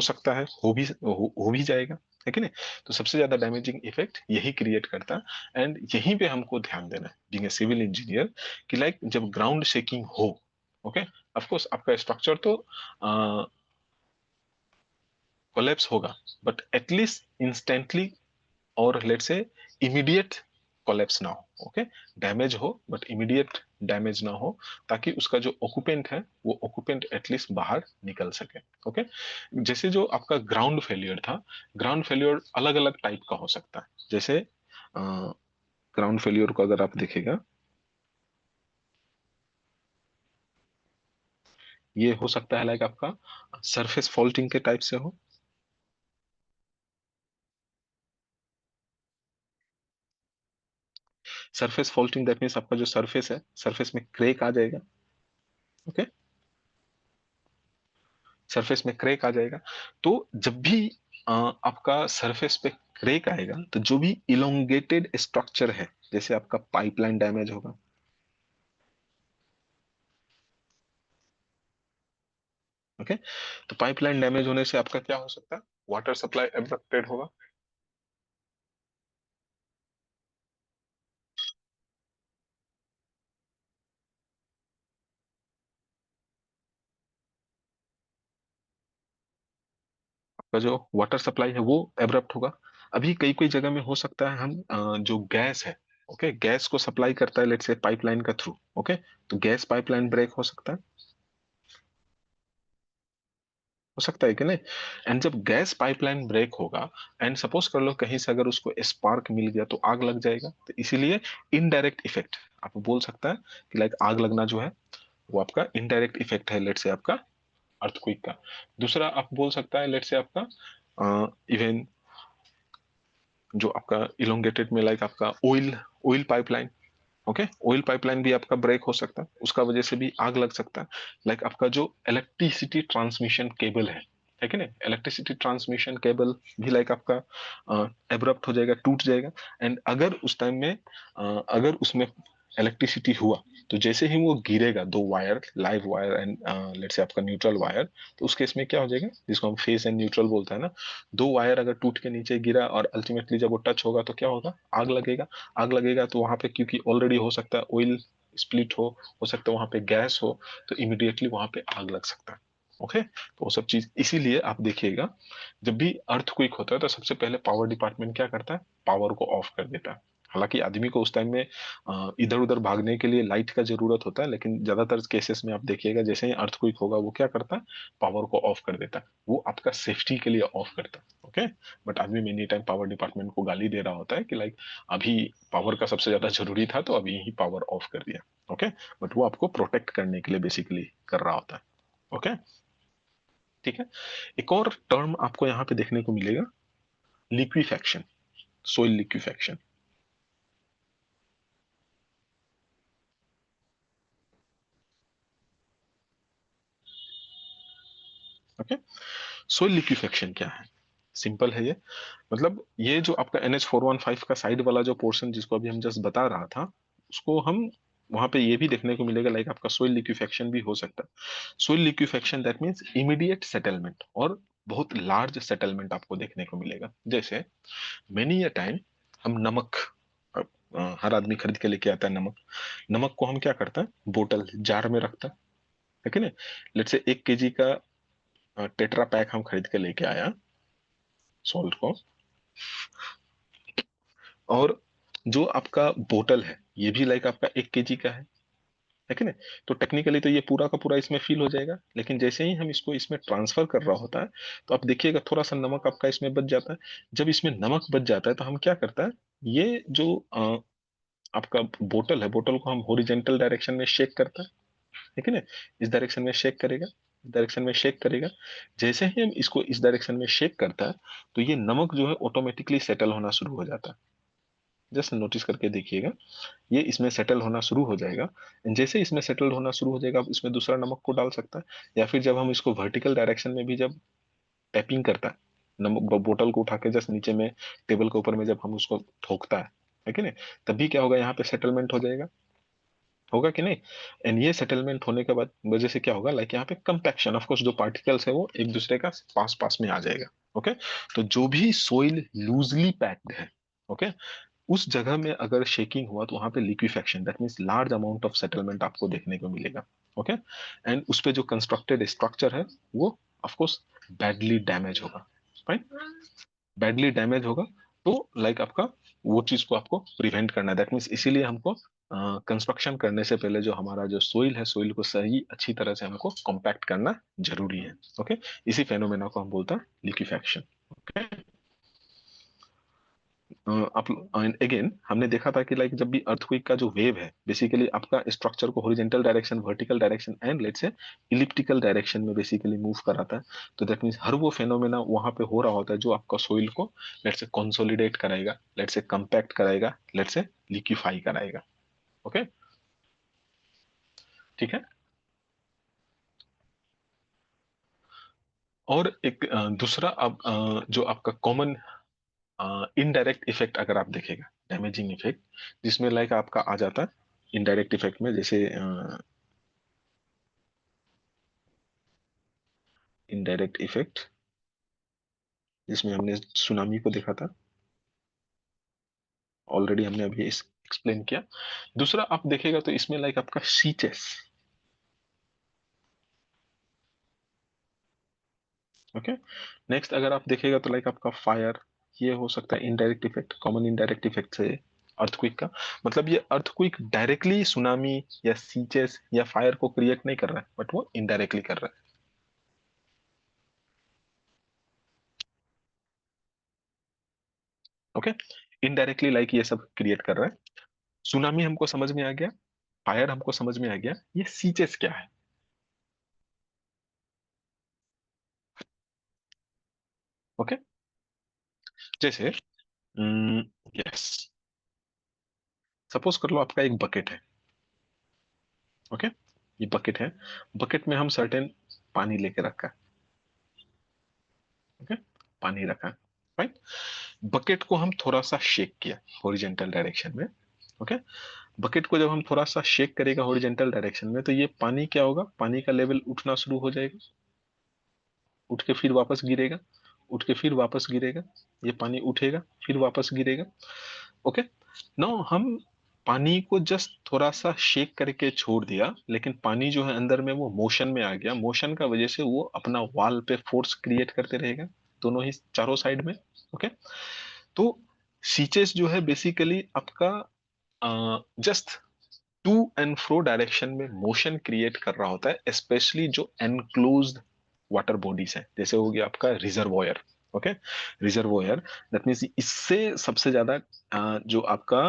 सकता है, हो भी जाएगा, है कि नहीं? तो सबसे ज्यादा डैमेजिंग इफेक्ट यही क्रिएट करता है। एंड यहीं पे हमको ध्यान देना है बीइंग ए सिविल इंजीनियर कि लाइक जब ग्राउंड शेकिंग हो, ओके, ऑफ कोर्स आपका स्ट्रक्चर तो कोलैप्स होगा, बट एटलीस्ट इंस्टेंटली और लेट से इमीडिएट कोलैप्स ना हो। ओके, डैमेज हो बट इमीडिएट डैमेज ना हो, ताकि उसका जो ऑक्यूपेंट है वो ऑक्यूपेंट एटलीस्ट बाहर निकल सके। ओके, जैसे जो आपका ग्राउंड फेलियर था, ग्राउंड फेलियर अलग अलग टाइप का हो सकता है। जैसे ग्राउंड फेलियर को अगर आप देखेगा, ये हो सकता है लाइक आपका सरफेस फॉल्टिंग के टाइप से हो। सरफेस फॉल्टिंग दैट मीन्स आपका जो सरफेस है, सरफेस में क्रेक आ जाएगा। ओके, सरफेस में क्रैक आ जाएगा। तो जब भी आपका सरफेस पे क्रैक आएगा तो जो भी इलोंगेटेड स्ट्रक्चर है, जैसे आपका पाइपलाइन डैमेज होगा। ओके, तो पाइपलाइन डैमेज होने से आपका क्या हो सकता है, वाटर सप्लाई एब्रप्टेड होगा। आपका जो वाटर सप्लाई है वो एब्रप्ट होगा। अभी कई कई जगह में हो सकता है हम जो गैस है, ओके, गैस को सप्लाई करता है लेट्स से पाइपलाइन का थ्रू। ओके, तो गैस पाइपलाइन ब्रेक हो सकता है कि नहीं? एंड जब गैस पाइपलाइन ब्रेक होगा, एंड सपोज कर लो कहीं से अगर उसको स्पार्क मिल गया तो आग लग जाएगा। तो इसीलिए इनडायरेक्ट इफेक्ट आप बोल सकता है कि लाइक आग लगना जो है वो आपका इनडायरेक्ट इफेक्ट है लेट से आपका अर्थक्वेक का। दूसरा आप बोल सकता है लेट से आपका इवन जो आपका इलोंगेटेड में लाइक आपका oil oil pipeline. Okay, oil pipeline भी आपका ब्रेक हो सकता है, उसका वजह से भी आग लग सकता है। लाइक आपका जो इलेक्ट्रिसिटी ट्रांसमिशन केबल है कि नहीं, इलेक्ट्रिसिटी ट्रांसमिशन केबल भी लाइक आपका एब्रप्ट हो जाएगा, टूट जाएगा। एंड अगर उस टाइम में अगर उसमें इलेक्ट्रिसिटी हुआ तो जैसे ही वो गिरेगा, दो wire, live wire and let's say आपका न्यूट्रल वायर, तो उस केस में क्या हो जाएगा, जिसको हम फेस एंड न्यूट्रल बोलते हैं ना, दो वायर अगर टूट के नीचे गिरा और अल्टीमेटली जब वो टच होगा तो क्या होगा, आग लगेगा। आग लगेगा तो वहां पे क्योंकि ऑलरेडी हो सकता है ऑयल स्प्लिट हो सकता है वहां पे गैस हो, तो इमिडिएटली वहां पे आग लग सकता है। ओके, तो वो सब चीज इसीलिए आप देखिएगा जब भी अर्थक्वेक होता है तो सबसे पहले पावर डिपार्टमेंट क्या करता है, पावर को ऑफ कर देता है। हालांकि आदमी को उस टाइम में इधर उधर भागने के लिए लाइट का जरूरत होता है, लेकिन ज्यादातर केसेस में आप देखिएगा जैसे ही अर्थक्वेक होगा वो क्या करता है, पावर को ऑफ कर देता है। वो आपका सेफ्टी के लिए ऑफ करता है। ओके, बट आदमी मेनी टाइम पावर डिपार्टमेंट को गाली दे रहा होता है कि लाइक अभी पावर का सबसे ज्यादा जरूरी था तो अभी ही पावर ऑफ कर दिया। ओके, बट वो आपको प्रोटेक्ट करने के लिए बेसिकली कर रहा होता है। ओके, ठीक है। एक और टर्म आपको यहाँ पे देखने को मिलेगा, liquefaction, soil liquefaction. Okay, soil liquefaction क्या है? सिंपल है ये, मतलब ये जो आपका NH415 का साइड वाला जो पोर्शन जिसको अभी हम जस्ट बता रहा था, उसको हम वहां पे ये भी देखने को मिलेगा लाइक आपका सोइल लिक्विफैक्शन भी हो सकता है। Soil liquefaction that means immediate settlement और बहुत लार्ज सेटलमेंट आपको देखने को मिलेगा। जैसे मेनी अ टाइम हम नमक, हर आदमी खरीद के लेके आता है नमक। नमक को हम क्या करते हैं, बोतल जार में रखता है कि नहीं। लेट्स से 1 kg का टेट्रा पैक हम खरीद के लेके आया सॉल्ट को, और जो आपका बोतल है ये भी लाइक आपका 1 kg का है कि नहीं। तो टेक्निकली तो ये पूरा का पूरा इसमें फिल हो जाएगा, लेकिन जैसे ही हम इसको इसमें ट्रांसफर कर रहा होता है तो आप देखिएगा थोड़ा सा नमक आपका इसमें बच जाता है। जब इसमें नमक बच जाता है तो हम क्या करता है, ये जो आपका बोतल है, बोतल को हम हॉरिजेंटल डायरेक्शन में शेक करता है कि नहीं। इस डायरेक्शन में शेक करेगा, इस डायरेक्शन में शेक करेगा। जैसे ही हम इसको इस डायरेक्शन में शेक करता है तो ये नमक जो है ऑटोमेटिकली सेटल होना शुरू हो जाता है। जस्ट नोटिस करके देखिएगा, ये इसमें सेटल होना शुरू हो जाएगा। जैसे इसमें सेटल होना शुरू हो जाएगा, आप इसमें दूसरा नमक को डाल सकता है, या फिर जब हम इसको वर्टिकल डायरेक्शन में भी जब टैपिंग करता है, नमक बोतल को उठा के जस्ट नीचे में टेबल के ऊपर में जब हम उसको ठोकता है कि नहीं, तभी क्या होगा, यहाँ पे सेटलमेंट हो जाएगा, होगा कि नहीं। एंड ये सेटलमेंट होने के बाद वजह से क्या होगा, लाइक यहाँ पे कंपैक्शन, ऑफ कोर्स जो पार्टिकल्स है वो एक दूसरे का पास पास में आ जाएगा। ओके, तो जो भी सोइल लूजली पैक्ड है, ओके, उस जगह में अगर शेकिंग हुआ तो वहां पे liquefaction, that means large amount of settlement आपको देखने को मिलेगा। ओके, एंड उस पे जो कंस्ट्रक्टेड स्ट्रक्चर है वो ऑफ कोर्स बैडली डैमेज होगा। फाइन, बैडली डैमेज होगा। तो लाइक आपका वो चीज को आपको प्रिवेंट करना है, दैट मीन्स इसीलिए हमको कंस्ट्रक्शन करने से पहले जो हमारा जो सोइल है, सोइल को सही अच्छी तरह से हमको कॉम्पैक्ट करना जरूरी है। ओके, इसी फेनोमेना को हम बोलते हैं लिक्विफेक्शन। ओके, आप अगेन हमने देखा था कि लाइक जब भी अर्थक्वेक का जो वेव है बेसिकली आपका स्ट्रक्चर को horizontal direction, vertical direction and let's say elliptical direction में बेसिकली मूव कराता है। तो दैट मींस हर वो फेनोमेना वहां पे हो रहा होता है जो आपका सोइल को लेट्स से कंसोलिडेट कराएगा, लेट्स से कंपैक्ट कराएगा, लेट्स से लिक्विफाई कराएगा। ओके, ठीक है। और एक दूसरा अब जो आपका कॉमन इनडायरेक्ट इफेक्ट अगर आप देखेगा, डैमेजिंग इफेक्ट, जिसमें लाइक आपका आ जाता है इनडायरेक्ट इफेक्ट में, जैसे इनडायरेक्ट इफेक्ट जिसमें हमने सुनामी को देखा था, ऑलरेडी हमने अभी एक्सप्लेन किया। दूसरा आप देखेगा तो इसमें लाइक आपका सीचेस। ओके, नेक्स्ट अगर आप देखेगा तो लाइक आपका फायर, ये हो सकता है indirect effect, common indirect effect से अर्थक्वेक का। मतलब ये अर्थक्वेक डायरेक्टली सुनामी या सीचेस या फायर को क्रिएट नहीं कर रहा है, बट वो इनडायरेक्टली कर रहा है। ओके, इनडायरेक्टली लाइक ये सब क्रिएट कर रहा है। सुनामी हमको समझ में आ गया, फायर हमको समझ में आ गया, ये सीचेस क्या है। ओके, जैसे यस, सपोज कर लो आपका एक बकेट है। ओके, ये बकेट है, बकेट में हम सर्टेन पानी लेके रखा है। ओके, पानी रखा है, फाइन। बकेट को हम थोड़ा सा शेक किया हॉरिजॉन्टल डायरेक्शन में। ओके, बकेट को जब हम थोड़ा सा शेक करेगा हॉरिजॉन्टल डायरेक्शन में तो ये पानी क्या होगा, पानी का लेवल उठना शुरू हो जाएगा, उठ के फिर वापस गिरेगा, उठ के फिर वापस गिरेगा, ये पानी उठेगा फिर वापस गिरेगा। ओके, नाउ हम पानी को जस्ट थोड़ा सा शेक करके छोड़ दिया, लेकिन पानी जो है अंदर में वो मोशन में आ गया, मोशन का वजह से वो अपना वॉल पे फोर्स क्रिएट करते रहेगा दोनों ही चारों साइड में। ओके, तो सीचेस जो है बेसिकली आपका just to and fro direction में मोशन क्रिएट कर रहा होता है, स्पेशली जो एनक्लोज्ड वाटर बॉडीज है, जैसे हो गया आपका reservoir. Okay, reservoir that means इससे सबसे ज्यादा जो आपका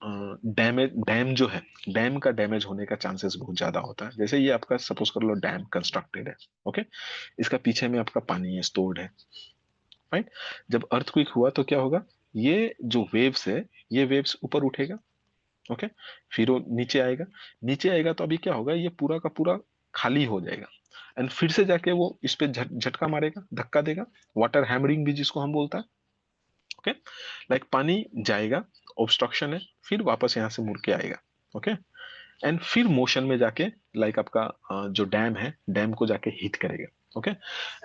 डैमेज, डैम जो है, डैम का डैमेज होने का चांसेस बहुत ज्यादा होता है। जैसे ये आपका सपोज कर लो डैम कंस्ट्रक्टेड है, ओके, इसका पीछे में आपका पानी है, स्टोर्ड है, फाइन। जब अर्थक्वेक हुआ तो क्या होगा, ये जो वेव्स है, ये वेव्स ऊपर उठेगा। ओके, फिर वो नीचे आएगा, नीचे आएगा तो अभी क्या होगा, ये पूरा का पूरा खाली हो जाएगा, एंड फिर से जाके वो इस पे झटका मारेगा, धक्का देगा, वाटर हैमरिंग भी जिसको हम बोलता है। ओके, लाइक पानी जाएगा, ऑब्स्ट्रक्शन है, फिर वापस यहाँ से मुड़ के आएगा। ओके, एंड फिर मोशन में जाके लाइक आपका जो डैम है, डैम को जाके हिट करेगा। ओके,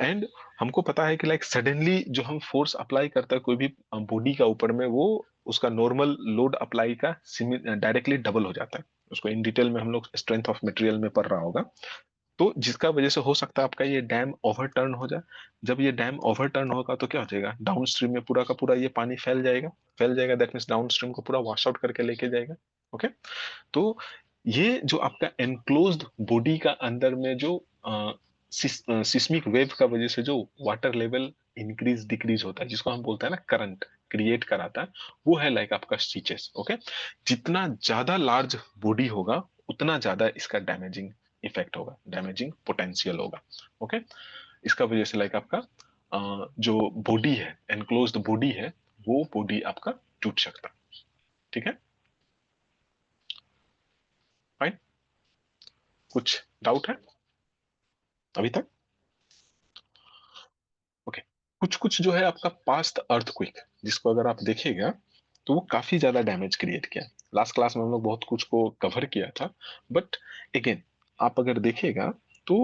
एंड हमको पता है कि लाइक सडनली जो हम फोर्स अप्लाई करता है कोई भी बॉडी का ऊपर में, वो उसका नॉर्मल लोड अप्लाई का डायरेक्टली डबल हो जाता है। उसको इन डिटेल में हम लोग स्ट्रेंथ ऑफ मटेरियल में पढ़ रहा होगा। तो जिसका वजह से हो सकता है आपका ये डैम ओवरटर्न हो जाए। जब ये डैम ओवरटर्न होगा तो क्या हो जाएगा, डाउन स्ट्रीम में पूरा का पूरा ये पानी फैल जाएगा, दैट मीन्स डाउन स्ट्रीम को पूरा वॉश आउट करके लेके जाएगा। ओके। तो ये जो आपका एनक्लोज्ड बॉडी का अंदर में जो सिस्मिक वेव का वजह से जो वाटर लेवल इंक्रीज डिक्रीज होता है, जिसको हम बोलते हैं ना करंट क्रिएट कराता है, वो है लाइक आपका स्टीचेस। ओके। जितना ज्यादा लार्ज बॉडी होगा उतना ज्यादा इसका डैमेजिंग इफेक्ट होगा, डैमेजिंग पोटेंशियल होगा। ओके। इसका वजह से लाइक आपका जो बॉडी है, एनक्लोज्ड बॉडी है, वो बॉडी आपका टूट सकता है। ठीक है, फाइन। कुछ डाउट है अभी तक? ओके। कुछ कुछ जो है आपका पास्ट अर्थक्वेक, जिसको अगर आप देखेगा तो वो काफी ज्यादा डैमेज क्रिएट किया। लास्ट क्लास में हम लोग बहुत कुछ को कवर किया था, बट अगेन आप अगर देखेगा तो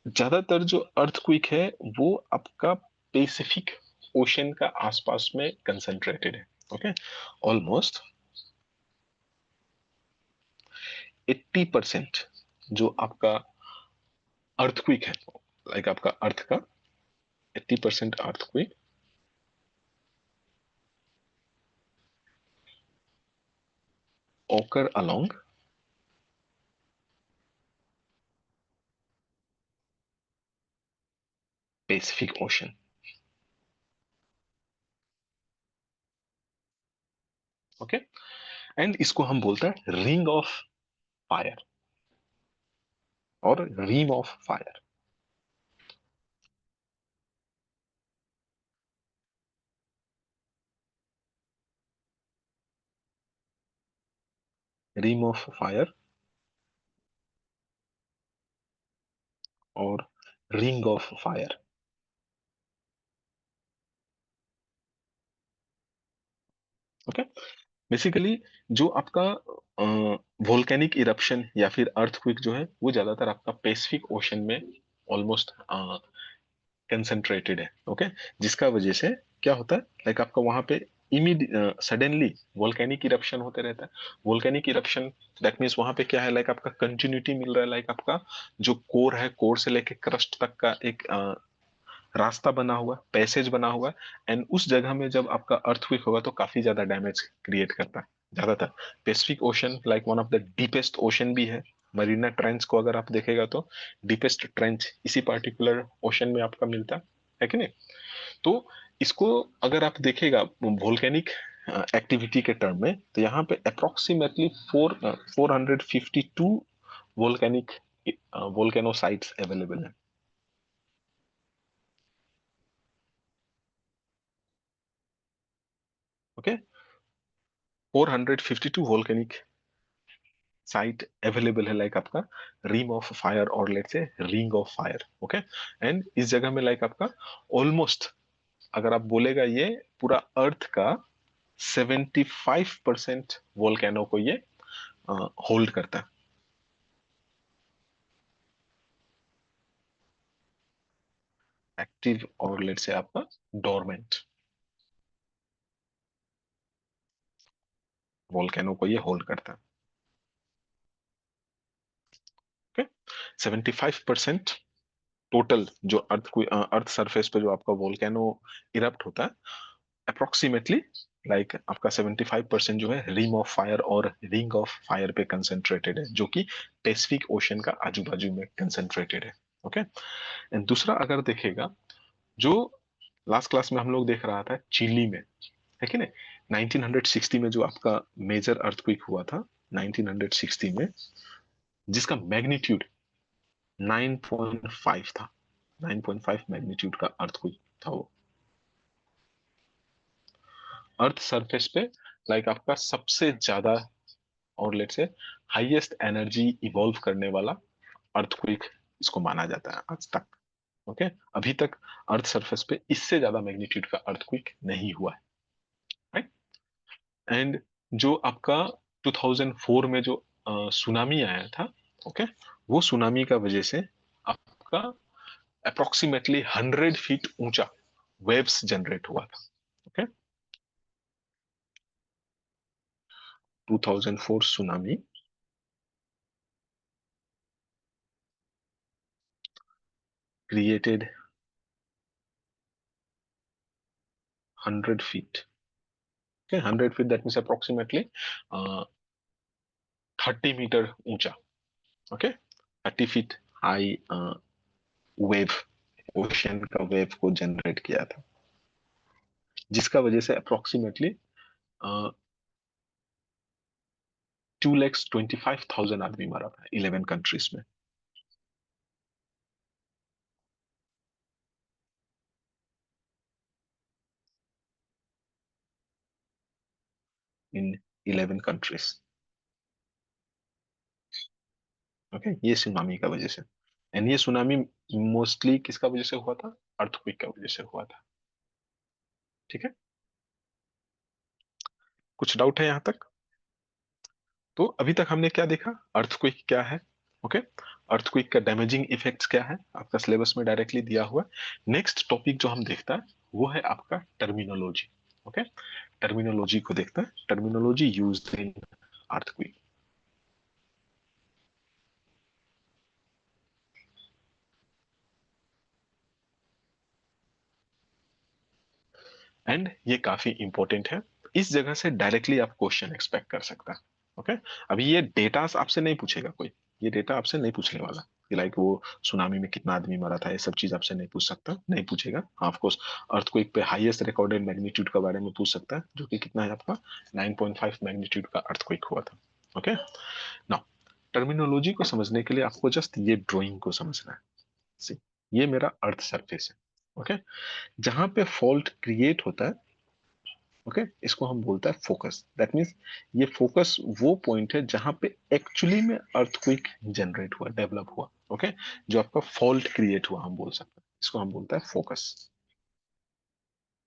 ज्यादातर जो अर्थक्वेक है वो आपका पैसिफिक ओशन का आसपास में कंसंट्रेटेड है। ओके। ऑलमोस्ट 80% जो आपका अर्थक्वेक है, लाइक आपका अर्थ का 80% earthquake occur along Pacific Ocean। Okay. And इसको हम बोलते हैं रिंग ऑफ फायर और rim of fire. Rim of fire और ring of fire. Okay. Basically जो आपका वोल्केनिक इरप्शन या फिर अर्थक्वेक जो है वो ज्यादातर आपका पैसिफिक ओशन में ऑलमोस्ट कंसंट्रेटेड है। ओके। जिसका वजह से क्या होता है, लाइक आपका वहां पे सडनली वोल्केनिक इरप्शन होते रहता है। वोल्केनिक इरप्शन दैट मीन्स वहां पे क्या है, लाइक आपका कंटिन्यूटी मिल रहा है, लाइक आपका जो कोर है, कोर से लेके क्रस्ट तक का एक रास्ता बना हुआ, पैसेज बना हुआ। एंड उस जगह में जब आपका अर्थक्वेक होगा तो काफी ज्यादा डैमेज क्रिएट करता है ज्यादातर। Pacific ocean like one of the deepest ocean भी है। मरीना ट्रेंच को अगर आप देखेगा तो डीपेस्ट ट्रेंच इसी पर्टिकुलर ओशन में आपका मिलता है कि नहीं। तो इसको अगर आप देखेगा वोल्केनिक एक्टिविटी के टर्म में, तो यहाँ पे approximately 452 volcanic volcano sites available है। ओके। 452 वोल्केनिक साइट अवेलेबल है, लाइक आपका रिम ऑफ फायर और लेट से ring of fire. Okay. And इस जगह में लाइक आपका ऑलमोस्ट अगर आप बोलेगा ये पूरा अर्थ का 75% वोल्केनो को ये होल्ड करता है। एक्टिव और लेट से आपका डोरमेंट वोल्केनो को ये होल्ड करता है। ओके। 75% टोटल जो अर्थ सरफेस पे जो आपका वोल्केनो इरप्ट होता है, अप्रोक्सीमेटली लाइक आपका 75% जो है रिम ऑफ फायर और रिंग ऑफ फायर पे कंसेंट्रेटेड है, जो कि पैसिफिक ओशन का आजू बाजू में कंसेंट्रेटेड है। ओके। एंड दूसरा अगर देखेगा, जो लास्ट क्लास में हम लोग देख रहा था चिली में, है कि नहीं, 1960 में जो आपका मेजर अर्थक्वेक हुआ था 1960 में, जिसका मैग्नीट्यूड 9.5 था। 9.5 मैग्नीट्यूड का अर्थक्वेक था वो। अर्थ सरफेस पे लाइक आपका सबसे ज्यादा और लेट से हाईएस्ट एनर्जी इवॉल्व करने वाला अर्थक्वेक इसको माना जाता है आज तक। ओके। अभी तक अर्थ सरफेस पे इससे ज्यादा मैग्नीट्यूड का अर्थक्वेक नहीं हुआ है, राइट। एंड जो आपका 2004 में जो सुनामी आया था, ओके, वो सुनामी का वजह से आपका अप्रोक्सीमेटली 100 फीट ऊंचा वेव्स जनरेट हुआ था। Okay. 2004 tsunami created 100 feet. Okay, 100 feet, that means approximately 30 metre ऊंचा. Okay, 30 feet high wave, ocean का वेव को जनरेट किया था, जिसका वजह से अप्रोक्सीमेटली 2,25,000 आदमी मरा था 11 कंट्रीज में. इन 11 कंट्रीज. ओके, ये सुनामी का वजह से. एंड ये सुनामी मोस्टली किसका वजह से हुआ था? अर्थक्वेक का वजह से हुआ था. ठीक है, कुछ डाउट है यहां तक? तो अभी तक हमने क्या देखा? अर्थक्वेक क्या है. ओके, अर्थक्वेक का डैमेजिंग इफेक्ट्स क्या है, आपका सिलेबस में डायरेक्टली दिया हुआ. नेक्स्ट टॉपिक जो हम देखता है वो है आपका टर्मिनोलॉजी. ओके, टर्मिनोलॉजी को देखते हैं. Terminology used in earthquake. And ये काफी इंपॉर्टेंट है. इस जगह से डायरेक्टली आप क्वेश्चन एक्सपेक्ट कर सकता है. ओके, अभी ये डेटा आपसे नहीं पूछेगा कोई. ये डेटा आपसे नहीं पूछने वाला कि लाइक वो सुनामी में कितना आदमी मरा था, ये सब चीज आपसे नहीं पूछ सकता, नहीं पूछेगा. हाँ, ऑफ कोर्स अर्थक्वेक पे हाईएस्ट रिकॉर्डेड मैग्नीट्यूड के बारे में पूछ सकता है, जो कि कितना है आपका 9.5 मैग्नीट्यूड का अर्थक्वेक हुआ था. ओके, नाउ टर्मिनोलॉजी को समझने के लिए आपको जस्ट ये ड्राइंग को समझना है. See, ये मेरा अर्थ सरफेस है. ओके, जहां पे फॉल्ट क्रिएट होता है, ओके, इसको हम बोलता है फोकस. दैट मीन्स ये फोकस वो पॉइंट है जहां पे एक्चुअली में अर्थक्वेक जनरेट हुआ, डेवलप हुआ. ओके, जो आपका फॉल्ट क्रिएट हुआ हम बोल सकते हैं, इसको हम बोलता है फोकस.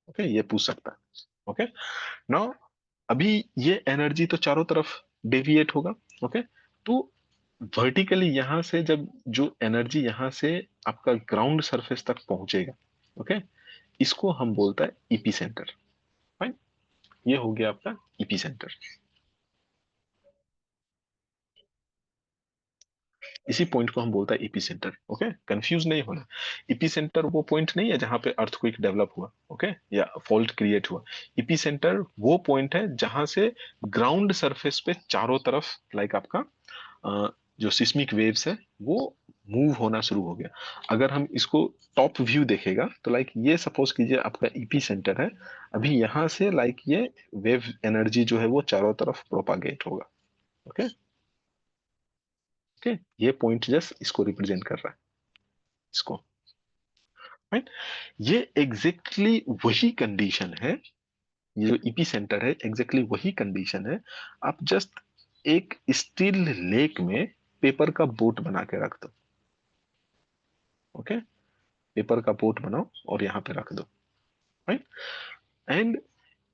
ओके, ये पूछ सकता है. ओके, नाउ अभी ये एनर्जी तो चारों तरफ डेविएट होगा. ओके, तो वर्टिकली यहां से जब जो एनर्जी यहां से आपका ग्राउंड सरफेस तक पहुंचेगा, ओके, इसको हम बोलता है इपी सेंटर. फाइन, ये हो गया आपका इपी सेंटर. इसी पॉइंट को हम बोलता है इपी सेंटर. ओके, कंफ्यूज नहीं होना. इपी सेंटर वो पॉइंट नहीं है जहां पे अर्थक्वेक डेवलप हुआ, ओके, या फॉल्ट क्रिएट हुआ. इपी सेंटर वो पॉइंट है जहां से ग्राउंड सरफेस पे चारों तरफ लाइक आपका जो सिस्मिक वेव्स है वो मूव होना शुरू हो गया. अगर हम इसको टॉप व्यू देखेगा तो लाइक ये सपोज कीजिए आपका ईपी सेंटर है. अभी यहां से लाइक ये वेव एनर्जी जो है वो चारों तरफ प्रोपागेट होगा. ओके, ओके, ये पॉइंट जस्ट इसको रिप्रेजेंट कर रहा है, इसको. राइट, ये एग्जैक्टली वही कंडीशन है. ये जो ईपी सेंटर है एग्जैक्टली वही कंडीशन है. आप जस्ट एक स्टील लेक में पेपर का बोट बना के रख दो. ओके, पेपर का बोट बनाओ और यहाँ पे रख दो. राइट, एंड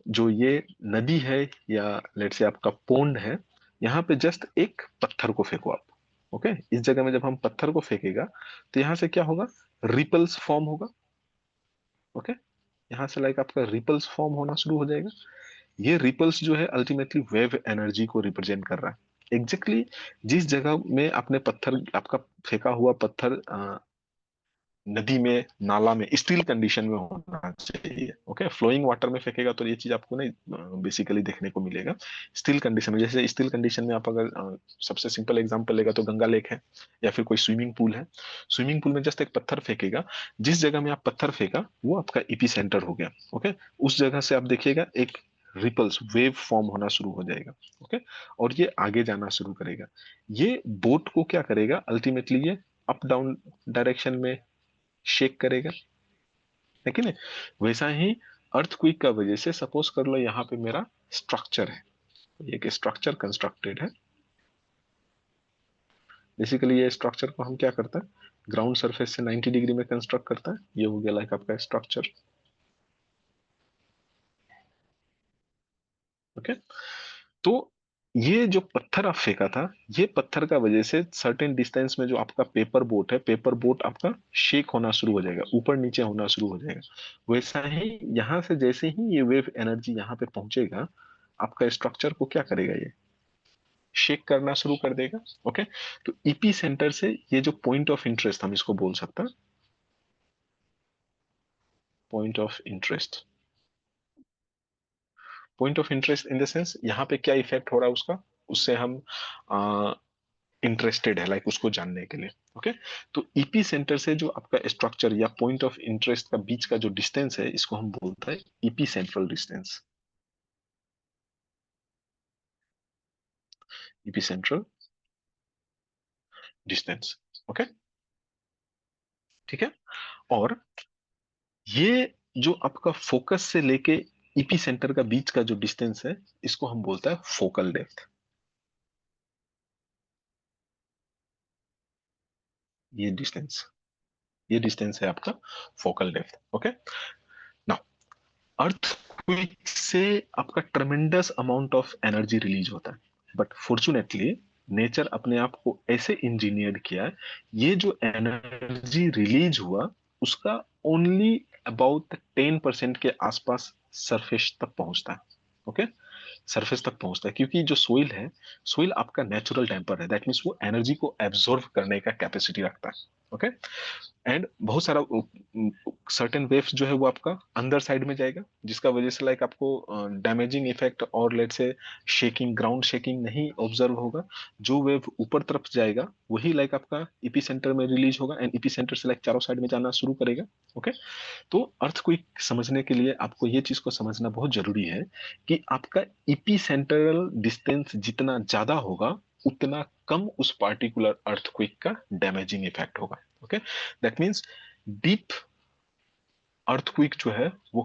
जो ये नदी है या लेट्स से आपका पोंड है, यहाँ पे जस्ट एक पत्थर को फेंको आप. ओके, इस जगह में जब हम पत्थर को फेंकेगा तो यहाँ से क्या होगा? रिपल्स फॉर्म होगा. ओके, यहाँ से लाइक आपका रिपल्स फॉर्म होना शुरू हो जाएगा. ये रिपल्स जो है अल्टीमेटली वेव एनर्जी को रिप्रेजेंट कर रहा है. एग्जैक्टली जिस जगह में आपने पत्थर, आपका फेंका हुआ पत्थर नदी में, नाला में स्टील कंडीशन में होना चाहिए. ओके, फ्लोइंग वाटर में फेंकेगा तो ये चीज आपको नहीं बेसिकली देखने को मिलेगा. स्टील कंडीशन में, जैसे स्टील कंडीशन में आप अगर सबसे सिंपल एग्जांपल लेगा तो गंगा लेक है या फिर कोई स्विमिंग पूल है. स्विमिंग पूल में जस्ट एक पत्थर फेंकेगा, जिस जगह में आप पत्थर फेंका वो आपका इपी सेंटर हो गया. ओके, उस जगह से आप देखिएगा एक रिपल्स वेव फॉर्म होना शुरू हो जाएगा. ओके, और ये आगे जाना शुरू करेगा. ये बोट को क्या करेगा? अल्टीमेटली ये अप डाउन डायरेक्शन में शेक करेगा, है कि नहीं? वैसा ही अर्थक्वेक का वजह से सपोज कर लो यहाँ पे मेरा स्ट्रक्चर है, एक स्ट्रक्चर कंस्ट्रक्टेड है. बेसिकली ये स्ट्रक्चर को हम क्या करते हैं? ग्राउंड सरफेस से 90 डिग्री में कंस्ट्रक्ट करता है. ये हो गया लाइक आपका स्ट्रक्चर. ओके, तो ये जो पत्थर आप फेंका था, ये पत्थर का वजह से सर्टेन डिस्टेंस में जो आपका पेपर बोट है, पेपर बोट आपका शेक होना शुरू हो जाएगा, ऊपर नीचे होना शुरू हो जाएगा. वैसा ही यहां से जैसे ही ये वेव एनर्जी यहाँ पे पहुंचेगा, आपका स्ट्रक्चर को क्या करेगा? ये शेक करना शुरू कर देगा। ओके, तो ईपी सेंटर से ये जो पॉइंट ऑफ इंटरेस्ट हम इसको बोल सकते हैं, point of interest. Point of interest in the sense यहाँ पे क्या इफेक्ट हो रहा है उसका, उससे हम इंटरेस्टेड है, लाइक उसको जानने के लिए। ओके, तो ईपी सेंटर से जो आपका स्ट्रक्चर या पॉइंट ऑफ इंटरेस्ट का बीच का जो डिस्टेंस है, इसको हम बोलते हैं EP central distance. EP central distance. Okay, ठीक है। और ये जो आपका फोकस से लेके ईपी सेंटर का बीच का जो डिस्टेंस है, इसको हम बोलते हैं फोकल डेप्थ। ये डिस्टेंस, ये डिस्टेंस है आपका focal depth. Okay, now earthquake से आपका tremendous amount of energy release होता है, बट फॉर्चुनेटली नेचर अपने आप को ऐसे इंजीनियर किया है, ये जो एनर्जी रिलीज हुआ उसका ओनली अबाउट 10% के आसपास सरफेस तक पहुंचता है। ओके, सरफेस तक पहुंचता है, क्योंकि जो सोइल है, सोइल आपका नेचुरल टेम्पर है, दैट मीन्स वो एनर्जी को एब्जॉर्व करने का कैपेसिटी रखता है। ओके, एंड बहुत सारा सर्टेन वेव्स जो है वो आपका अंदर साइड में जाएगा, जिसका वजह से लाइक आपको डैमेजिंग इफेक्ट और लेट से शेकिंग, ग्राउंड शेकिंग नहीं ऑब्जर्व होगा। जो वेव ऊपर तरफ जाएगा वही लाइक आपका ईपी सेंटर में रिलीज होगा, एंड ईपी सेंटर से लाइक चारों साइड में जाना शुरू करेगा। ओके, तो अर्थक्वेक समझने के लिए आपको ये चीज को समझना बहुत जरूरी है कि आपका ईपी सेंट्रल डिस्टेंस जितना ज्यादा होगा, उतना कम उस पार्टिकुलर अर्थक्वेक का डैमेजिंग इफेक्ट होगा। Okay, that means deep earthquake जो है वो वो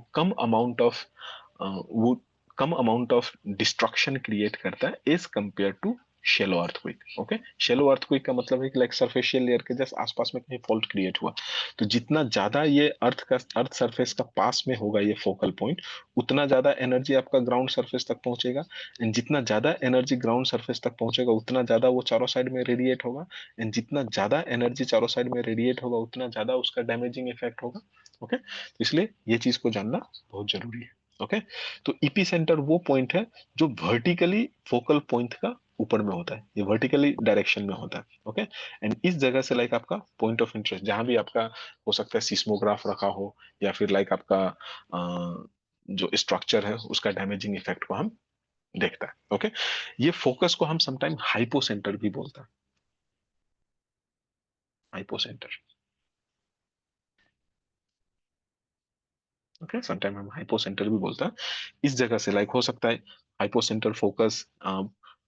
कम अमाउंट ऑफ डिस्ट्रक्शन क्रिएट करता है as compare to shallow earthquake. Okay, shallow earthquake का मतलब है कि लाइक सरफेशियल लेयर के जस्ट आसपास में कहीं फॉल्ट क्रिएट हुआ, तो जितना ज्यादा ये अर्थ सरफेस का पास में होगा ये फोकल पॉइंट, उतना ज्यादा एनर्जी आपका ग्राउंड सरफेस तक पहुंचेगा, एंड जितना ज्यादा एनर्जी ग्राउंड सरफेस तक पहुंचेगा उतना ज्यादा वो चारों साइड में रेडिएट होगा, एंड जितना ज्यादा एनर्जी चारों साइड में रेडिएट होगा उतना ज्यादा उसका डैमेजिंग इफेक्ट होगा। ओके, तो इसलिए ये चीज को जानना बहुत जरूरी है। ओके, तो ईपी सेंटर वो पॉइंट है जो वर्टिकली फोकल पॉइंट का ऊपर में होता है, ये वर्टिकली डायरेक्शन में होता है। ओके, एंड इस जगह से लाइक आपका पॉइंट ऑफ इंटरेस्ट जहां भी आपका हो सकता है सिस्मोग्राफ रखा हो, या फिर लाइक आपका जो स्ट्रक्चर है उसका डैमेजिंग इफेक्ट को हम देखता है। ओके, ये फोकस को हम समटाइम हाइपो सेंटर भी बोलता है, हाइपो सेंटर। ओके, समटाइम हम हाइपो सेंटर भी बोलता है। इस जगह से लाइक हो सकता है hypo centre focus,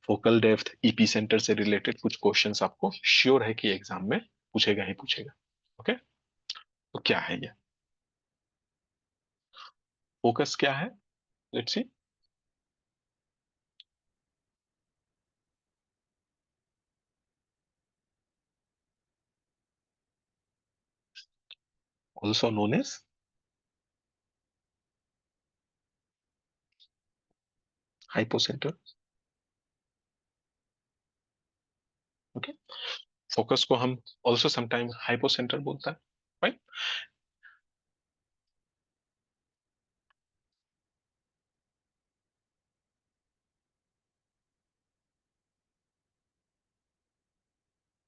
focal depth, EP centre से रिलेटेड कुछ क्वेश्चंस आपको श्योर है कि एग्जाम में पूछेगा ही पूछेगा। ओके, तो क्या है ये फोकस, क्या है, let's see. Also known as hypocentre. Okay, focus को हम ऑल्सो समटाइम हाइपो सेंटर बोलता है, राइट।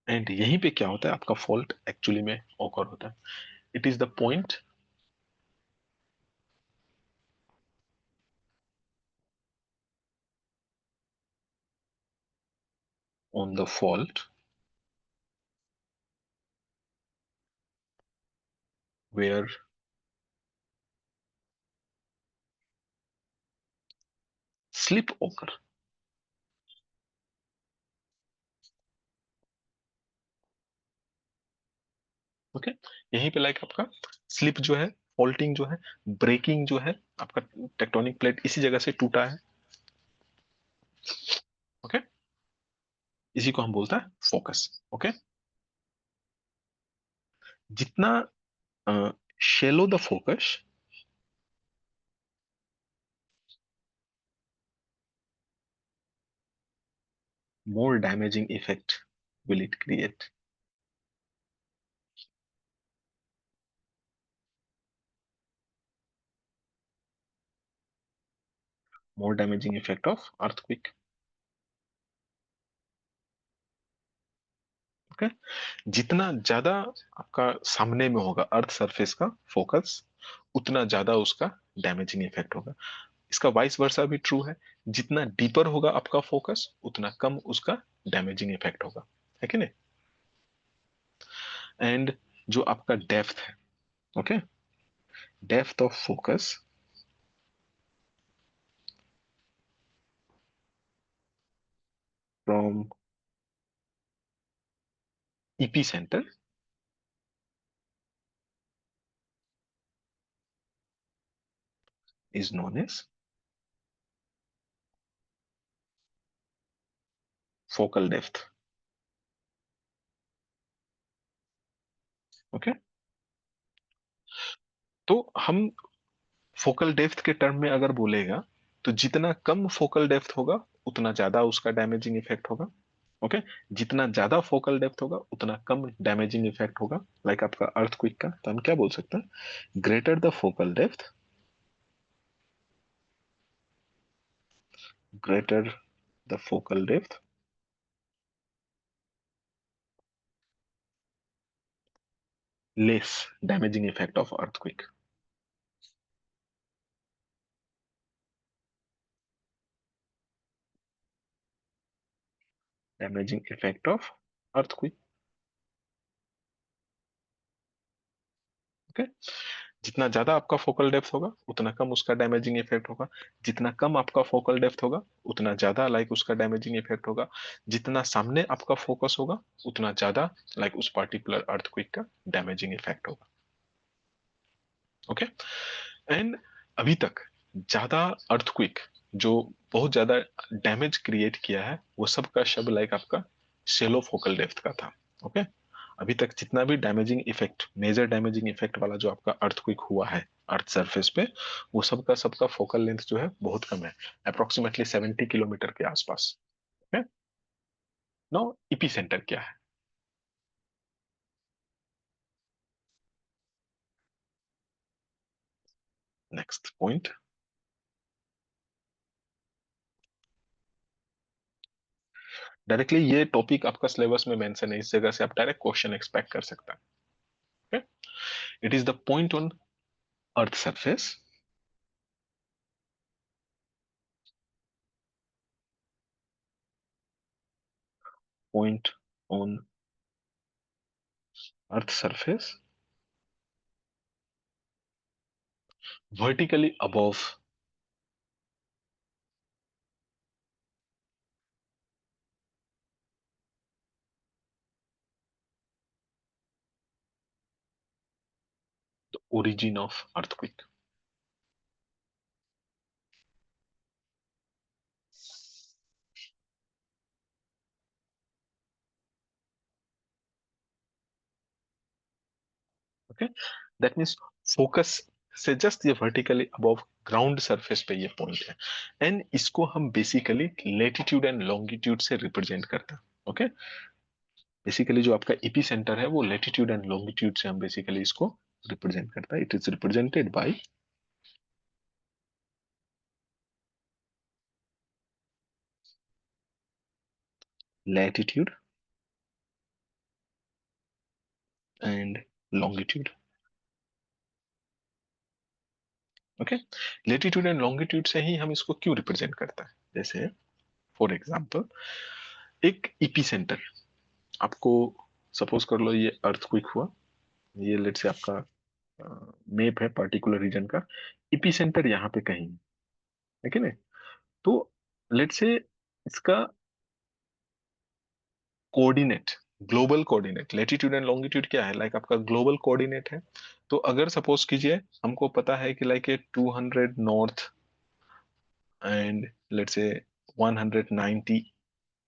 एंड यहीं पे क्या होता है, आपका फॉल्ट एक्चुअली में ऑकर होता है। It is the point on the fault where slip occur. Okay, यहीं पे लाइक आपका स्लिप जो है, फॉल्टिंग जो है, ब्रेकिंग जो है, आपका टेक्टोनिक प्लेट इसी जगह से टूटा है। ओके, इसी को हम बोलता है फोकस। ओके, जितना shallow the focus, more damaging effect will it create. More damaging effect of earthquake. Okay. जितना ज्यादा आपका सामने में होगा अर्थ सरफेस का फोकस, उतना ज्यादा उसका डैमेजिंग इफेक्ट होगा। इसका वाइस वर्सा भी ट्रू है, जितना डीपर होगा आपका फोकस उतना कम उसका डैमेजिंग इफेक्ट होगा, है कि नहीं। एंड जो आपका डेप्थ है, okay, depth of focus from epicentre is known as focal depth. Okay, तो हम फोकल डेप्थ के टर्म में अगर बोलेगा तो जितना कम फोकल डेप्थ होगा उतना ज्यादा उसका डैमेजिंग इफेक्ट होगा। ओके, जितना ज्यादा फोकल डेप्थ होगा उतना कम डैमेजिंग इफेक्ट होगा। लाइक आपका अर्थक्वेक का, तो हम क्या बोल सकते हैं, greater the focal depth, greater the focal depth, less damaging effect of earthquake. Damaging effect of earthquake. Okay, जितना ज्यादा आपका फोकल डेप्थ होगा उतना कम उसका डैमेजिंग इफेक्ट होगा। जितना कम आपका फोकल डेप्थ होगा उतना ज्यादा लाइक उसका डैमेजिंग इफेक्ट होगा। जितना सामने आपका फोकस होगा उतना ज्यादा लाइक उस पार्टिकुलर अर्थक्वेक का डैमेजिंग इफेक्ट होगा। ओके, एंड अभी तक ज्यादा अर्थक्वेक जो बहुत ज्यादा डैमेज क्रिएट किया है वो सब का शब्द लाइक आपका शेलो फोकल डेप्थ का था। ओके, अभी तक जितना भी damaging effect, major damaging effect वाला जो आपका अर्थक्वेक हुआ है अर्थ सरफेस पे, वो सबका फोकल लेंथ जो है बहुत कम है, अप्रोक्सीमेटली 70 किलोमीटर के आसपास। ओके, नाउ इपी सेंटर क्या है। नेक्स्ट पॉइंट, डायरेक्टली ये टॉपिक आपका सिलेबस में मेंशन है, इस जगह से आप डायरेक्ट क्वेश्चन एक्सपेक्ट कर सकते हैं। Okay, it is the point on earth surface point on earth surface vertically above the origin of earthquake. Okay, that means focus से जस्ट ये वर्टिकली अबव ग्राउंड सरफेस पे ये पॉइंट है। And इसको हम बेसिकली लेटीट्यूड एंड लॉन्गिट्यूड से represent करते हैं। ओके, बेसिकली जो आपका इपी सेंटर है वो लेटीट्यूड एंड लॉन्गिट्यूड से हम बेसिकली इसको रिप्रेजेंट करता है। It is represented by latitude and longitude. Okay, latitude and longitude से ही हम इसको क्यों रिप्रेजेंट करता है, जैसे फॉर एग्जाम्पल एक इपी सेंटर, आपको सपोज कर लो ये अर्थक्वेक हुआ, ये लेट से आपका मैप है पर्टिकुलर रीजन का, इपी सेंटर यहाँ पे कहीं है कि नहीं। तो लेट से इसका coordinate, global coordinate, latitude and longitude क्या है, लाइक आपका ग्लोबल कोऑर्डिनेट है। तो अगर सपोज कीजिए हमको पता है कि like a 200 north and let से 190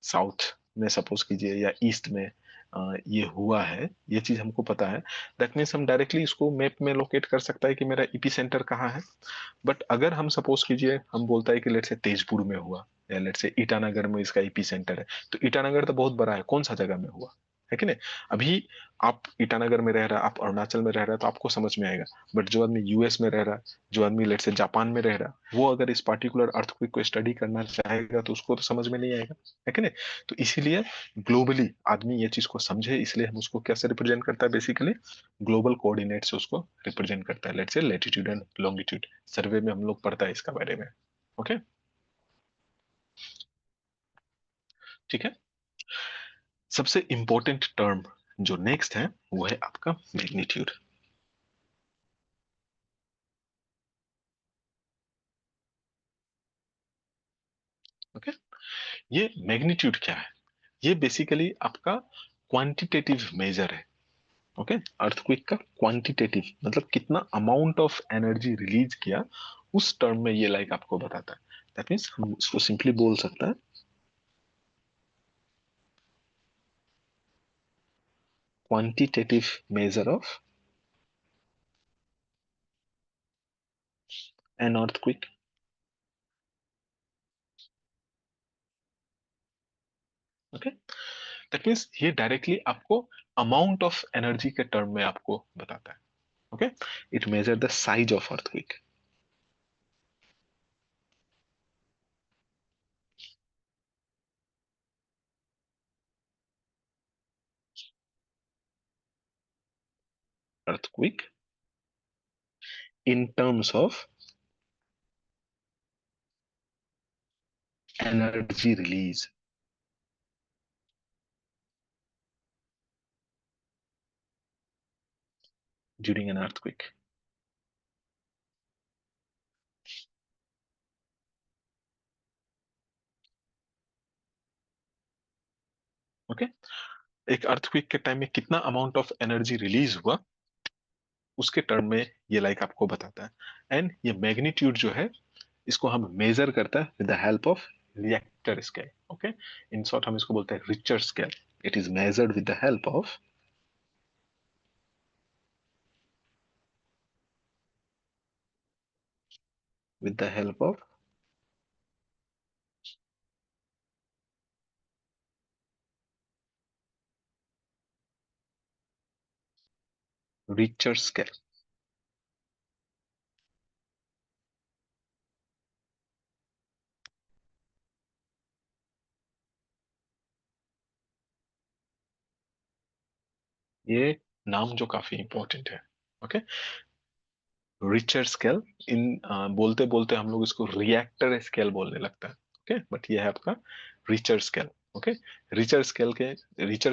साउथ में सपोज कीजिए या ईस्ट में ये हुआ है, ये चीज हमको पता है। दैट मीन्स हम डायरेक्टली इसको मैप में लोकेट कर सकता है कि मेरा ईपी सेंटर कहाँ है। बट अगर हम सपोज कीजिए हम बोलता है कि लेट से तेजपुर में हुआ या लेट से ईटानगर में इसका ईपी सेंटर है, तो ईटानगर तो बहुत बड़ा है, कौन सा जगह में हुआ, है कि नहीं? अभी आप ईटानगर में रह रहा है, आप अरुणाचल में रह रहा है, तो आपको समझ में आएगा। बट जो आदमी यूएस में रह रहा है, जो आदमी लेट से जापान में रह रहा है, वो अगर इस पार्टिकुलर अर्थक्वेक को स्टडी करना चाहेगा तो उसको तो समझ में नहीं आएगा, है कि नहीं? तो इसीलिए ग्लोबली आदमी ये चीज को समझे, इसलिए हम उसको कैसे रिप्रेजेंट करता है, बेसिकली ग्लोबल कोऑर्डिनेट से उसको रिप्रेजेंट करता है। लेट से लेटीट्यूड एंड लॉन्गिट्यूड सर्वे में हम लोग पढ़ता है इसका बारे में। ओके, ठीक है। सबसे इंपॉर्टेंट टर्म जो नेक्स्ट है वो है आपका मैग्नीट्यूड। ओके, ये मैग्नीट्यूड क्या है? ये बेसिकली आपका क्वांटिटेटिव मेजर है। ओके, अर्थक्वेक का क्वांटिटेटिव मतलब कितना अमाउंट ऑफ एनर्जी रिलीज किया, उस टर्म में ये लाइक आपको बताता है। दैट मीन्स हम इसको सिंपली बोल सकते हैं quantitative measure of an earthquake. Okay, that means ये डायरेक्टली आपको अमाउंट ऑफ एनर्जी के टर्म में आपको बताता है। Okay, it measure the size of earthquake. earthquake in terms of energy release during an earthquake. Okay, एक अर्थक्वेक के time में कितना अमाउंट ऑफ एनर्जी रिलीज हुआ, उसके टर्म में ये लाइक आपको बताता है। एंड ये मैग्नीट्यूड जो है, इसको हम मेजर करता है with the help of Richter scale. Okay, in short हम इसको बोलते हैं Richter scale. It is measured with the help of with the help of richer scale। ये नाम जो काफी इंपॉर्टेंट है। ओके, रिचर स्केल, इन बोलते बोलते हम लोग इसको रिएक्टर स्केल बोलने लगता है। ओके, बट ये है आपका Richter scale. Okay, Richter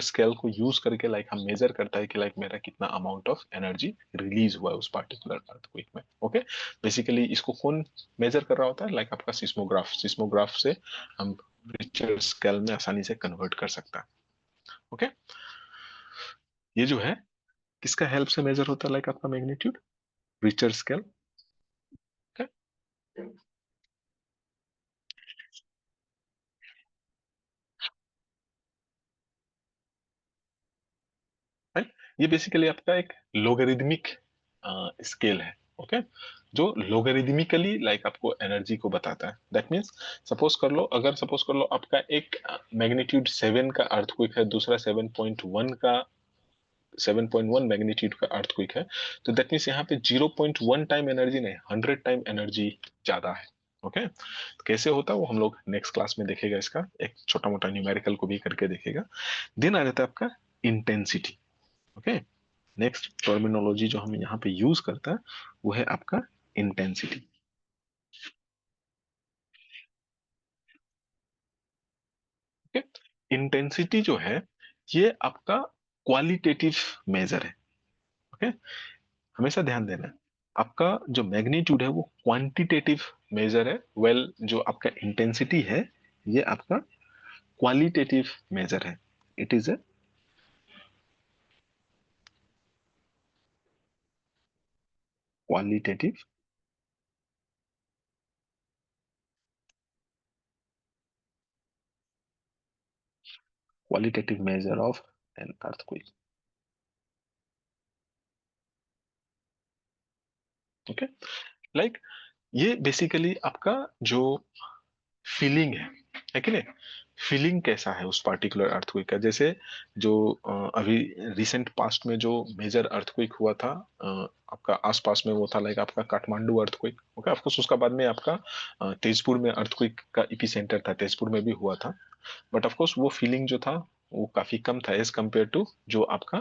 scale को यूज करके लाइक हम मेजर करता है कि लाइक मेरा कितना अमाउंट ऑफ एनर्जी रिलीज हुआ है उस पार्टिकुलर अर्थक्वेक में। ओके, बेसिकली इसको कौन मेजर कर रहा होता है? लाइक आपका सिस्मोग्राफ। सिस्मोग्राफ से हम रिचर स्केल में आसानी से कन्वर्ट कर सकता है। ओके, ये जो है किसका हेल्प से मेजर होता है लाइक आपका मैग्नीट्यूड? Richter scale. राइट, ये बेसिकली आपका एक लोगरिदमिक स्केल है। ओके, जो लोगरिदमिकली लाइक आपको एनर्जी को बताता है। दैट मीन्स सपोज कर लो आपका एक मैग्नीट्यूड 7 का अर्थक्वेक है, दूसरा 7.1 का 7.1 मैग्नीट्यूड का अर्थक्वेक है। तो दैट मीन्स यहाँ पे 0.1 टाइम एनर्जी नहीं, 100 टाइम एनर्जी ज्यादा है। ओके, तो कैसे होता है वो हम लोग नेक्स्ट क्लास में देखेगा, इसका एक छोटा मोटा न्यूमेरिकल को भी करके देखेगा। दिन आ जाता है आपका इंटेंसिटी। ओके, नेक्स्ट टर्मिनोलॉजी जो हम यहाँ पे यूज करता है वो है आपका इंटेंसिटी। ओके, इंटेंसिटी जो है ये आपका क्वालिटेटिव मेजर है। ओके, हमेशा ध्यान देना है, आपका जो मैग्नीट्यूड है वो क्वांटिटेटिव मेजर है। जो आपका इंटेंसिटी है ये आपका क्वालिटेटिव मेजर है। It is a qualitative qualitative measure of an earthquake. Okay, like ये बेसिकली आपका जो फीलिंग है कि नहीं? फीलिंग कैसा है उस पार्टिकुलर अर्थक्वेक का। जैसे जो अभी रिसेंट पास्ट में जो मेजर अर्थक्वेक हुआ था आपका आसपास में, वो था लाइक आपका Kathmandu earthquake. Okay, of course उसका बाद में आपका तेजपुर में अर्थक्वेक का एपिसेंटर था, तेजपुर में भी हुआ था। बट ऑफ कोर्स वो फीलिंग जो था वो काफी कम था एज कम्पेयर टू जो आपका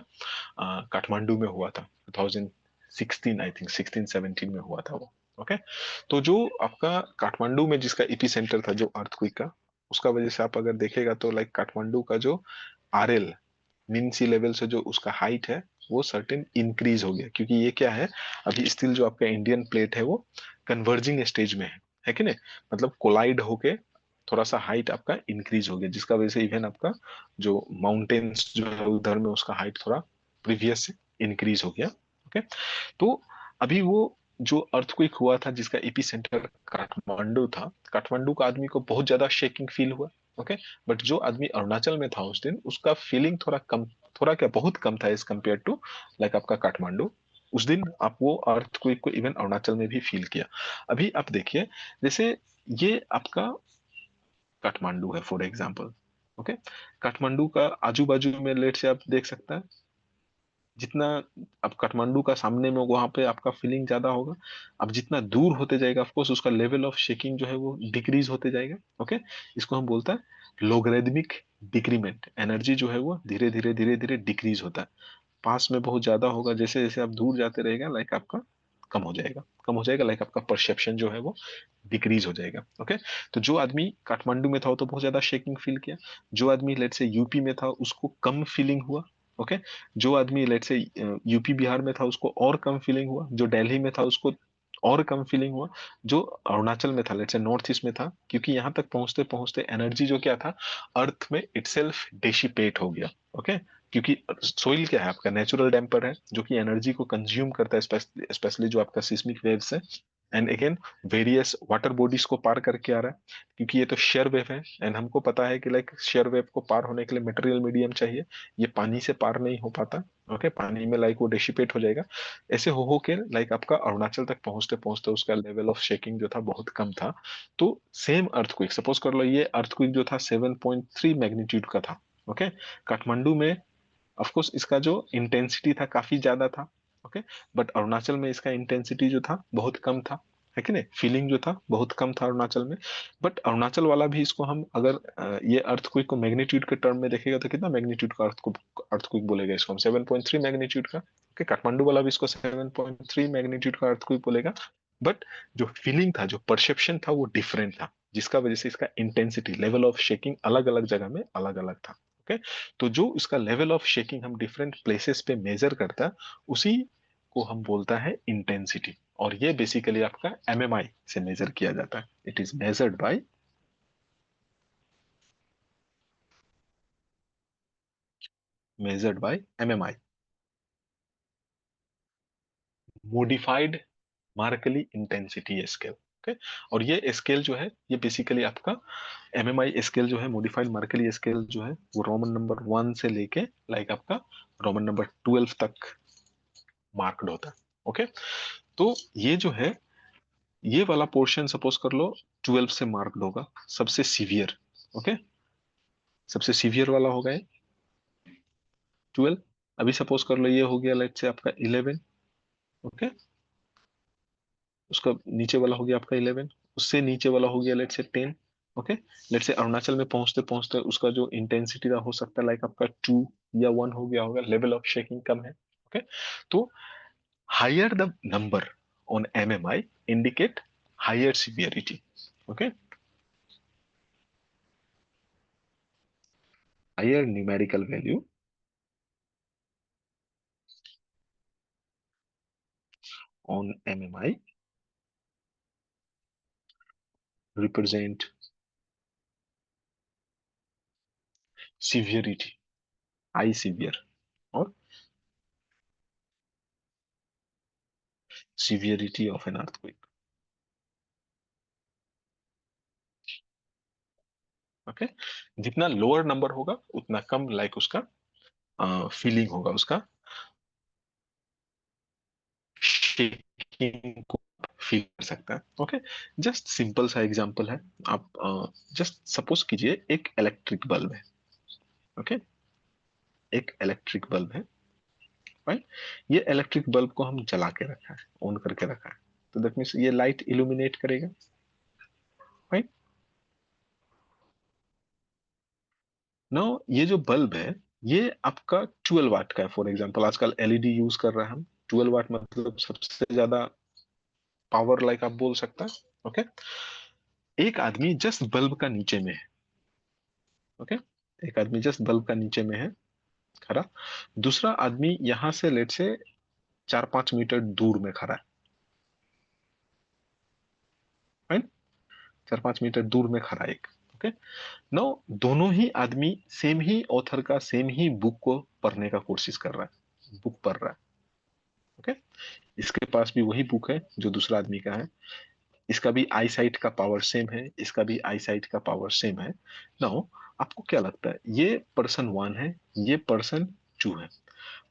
काठमांडू में हुआ था 2016, आई थिंक 16-17 में हुआ था वो। ओके, तो जो आपका काठमांडू में जिसका एपिसेंटर था जो अर्थक्वेक का, उसका वजह से आप अगर देखेगा तो लाइक काठमांडू का जो आरएल मीन सी लेवल से जो उसका हाइट है वो सर्टेन इंक्रीज हो गया, क्योंकि ये क्या है, अभी स्टिल जो आपका इंडियन प्लेट है वो कन्वर्जिंग स्टेज में है कि नहीं, मतलब कोलाइड होके थोड़ा सा हाइट आपका इंक्रीज हो गया, जिसका वजह से इवन आपका जो माउंटेन्स जो है उधर में उसका हाइट थोड़ा प्रीवियस से इंक्रीज हो गया। ओके, तो अभी वो जो अर्थक्वेक हुआ था जिसका एपिसेंटर काठमांडू था, काठमांडू का आदमी को बहुत ज्यादा शेकिंग फील हुआ। ओके, बट जो आदमी अरुणाचल में था उस दिन उसका फीलिंग थोड़ा कम, थोड़ा क्या बहुत कम था एज कम्पेयर टू लाइक आपका काठमांडू। उस दिन आप वो अर्थक्वेक को इवन अरुणाचल में भी फील किया। अभी आप देखिए, जैसे ये आपका काठमांडू है फॉर एग्जाम्पल। ओके, काठमांडू का आजू बाजू में लेट से आप देख सकते हैं, जितना अब काठमांडू का सामने में वहां पे आपका फीलिंग ज्यादा होगा, अब जितना दूर होते जाएगा ऑफकोर्स उसका लेवल ऑफ शेकिंग जो है वो डिक्रीज होते जाएगा। ओके, इसको हम बोलते हैं लोगरिथमिक डिक्रीमेंट। एनर्जी जो है वो धीरे धीरे धीरे धीरे डिक्रीज होता है। पास में बहुत ज्यादा होगा, जैसे जैसे आप दूर जाते रहेगा लाइक आपका कम हो जाएगा, कम हो जाएगा, लाइक आपका परसेप्शन जो है वो डिक्रीज हो जाएगा। ओके, तो जो आदमी काठमांडू में था वो तो बहुत ज्यादा शेकिंग फील किया, जो आदमी लेट से यूपी में था उसको कम फीलिंग हुआ। ओके, जो आदमी लेट से यूपी बिहार में था उसको और कम फीलिंग हुआ, जो दिल्ली में था उसको और कम फीलिंग हुआ, जो अरुणाचल में था लेट से नॉर्थ ईस्ट में था, क्योंकि यहाँ तक पहुंचते पहुंचते एनर्जी जो क्या था अर्थ में इटसेल्फ डेसिपेट हो गया। ओके, क्योंकि सोइल क्या है आपका नेचुरल डैम्पर है जो कि एनर्जी को कंज्यूम करता है, स्पेशली जो आपका सिस्मिक वेव्स है, and again various water bodies को पार करके आ रहा है, क्योंकि ये तो शेयर वेव है एंड हमको पता है कि लाइक शेयर वेव को पार होने के लिए मटेरियल मीडियम चाहिए, ये पानी से पार नहीं हो पाता। ओके, पानी में लाइक वो डिसिपेट हो जाएगा। ऐसे हो के लाइक आपका अरुणाचल तक पहुंचते पहुंचते उसका लेवल ऑफ शेकिंग जो था बहुत कम था। तो सेम अर्थक्वेक सपोज कर लो, ये अर्थक्वेक जो था 7.3 मैग्नीट्यूड का था। ओके, काठमांडू में ऑफ कोर्स इसका जो इंटेंसिटी था काफी ज्यादा था। ओके, बट अरुणाचल में इसका इंटेंसिटी जो था बहुत कम था, है कि नहीं, फीलिंग जो था बहुत कम था अरुणाचल में। बट अरुणाचल वाला भी इसको हम अगर ये अर्थक्वेक को मैग्नीट्यूड के टर्म में देखेगा तो कितना मैग्नीट्यूड का अर्थक्वेक बोलेगा इसको हम, 7.3 मैग्नीट्यूड का। ओके, काठमांडू वाला भी इसको 7.3 मैग्नीट्यूड का अर्थक्वेक बोलेगा। बट जो फीलिंग था, जो परसेप्शन था वो डिफरेंट था, जिसका वजह से इसका इंटेंसिटी लेवल ऑफ शेकिंग अलग अलग जगह में अलग अलग था। ओके, तो जो इसका लेवल ऑफ शेकिंग हम डिफरेंट प्लेसेस पे मेजर करता है उसी को हम बोलता है इंटेंसिटी। और ये बेसिकली आपका एमएमआई से मेजर किया जाता है। It is measured by MMI, modified markedly intensity scale. Okay, और ये स्केल जो है ये बेसिकली आपका एमएमआई स्केल जो है, मॉडिफाइड मार्कली स्केल जो है, वो रोमन नंबर 1 से लेके लाइक आपका रोमन नंबर 12 तक मार्क्ड होता है। ओके, तो ये जो है ये वाला पोर्शन सपोज कर लो 12 से मार्क्ड होगा, सबसे सीवियर। ओके, सबसे सीवियर वाला होगा ये 12। अभी सपोज कर लो ये हो गया लेट से आपका 11। ओके, उसका नीचे वाला हो गया आपका 11, उससे नीचे वाला हो गया लेट से 10। ओके, लेट से अरुणाचल में पहुंचते पहुंचते उसका जो इंटेंसिटी हो सकता है लाइक आपका 2 या 1 हो गया होगा, लेवल ऑफ शेकिंग कम है। ओके, तो higher the number on MMI indicate higher severity. Okay, higher numerical value on MMI represent severity, high severe or severity of an earthquake. Okay, जितना लोअर नंबर होगा उतना कम लाइक उसका feeling होगा, उसका shaking को feel कर सकता है। ओके, जस्ट सिंपल सा एग्जांपल है। आप जस्ट सपोज कीजिए एक इलेक्ट्रिक बल्ब है। ओके, एक इलेक्ट्रिक बल्ब है, राइट। ये इलेक्ट्रिक बल्ब को हम जला के रखा है, ऑन करके रखा है, तो दैट मीन्स ये लाइट इल्यूमिनेट करेगा, राइट। नाउ ये जो बल्ब है ये आपका 12 वाट का है। फॉर एग्जांपल आजकल एलईडी यूज कर रहे हैं हम। 12 वाट मतलब सबसे ज्यादा पावर, लाइक आप बोल सकता है। ओके, एक आदमी जस्ट बल्ब का नीचे में है। ओके, एक आदमी जस्ट बल्ब का नीचे में है खड़ा। दूसरा आदमी यहां से लेट से 4-5 मीटर दूर में खड़ा है, राइट। 4-5 मीटर दूर में खड़ा है एक। ओके, नो, दोनों ही आदमी सेम ही ऑथर का, सेम ही बुक को पढ़ने का कोशिश कर रहा है, बुक पढ़ रहा है। ओके, इसके पास भी वही बुक है जो दूसरा आदमी का है। इसका भी आई साइट का पावर सेम है, इसका भी आई साइट का पावर सेम है। नाउ आपको क्या लगता है, ये पर्सन वन है, ये पर्सन टू है।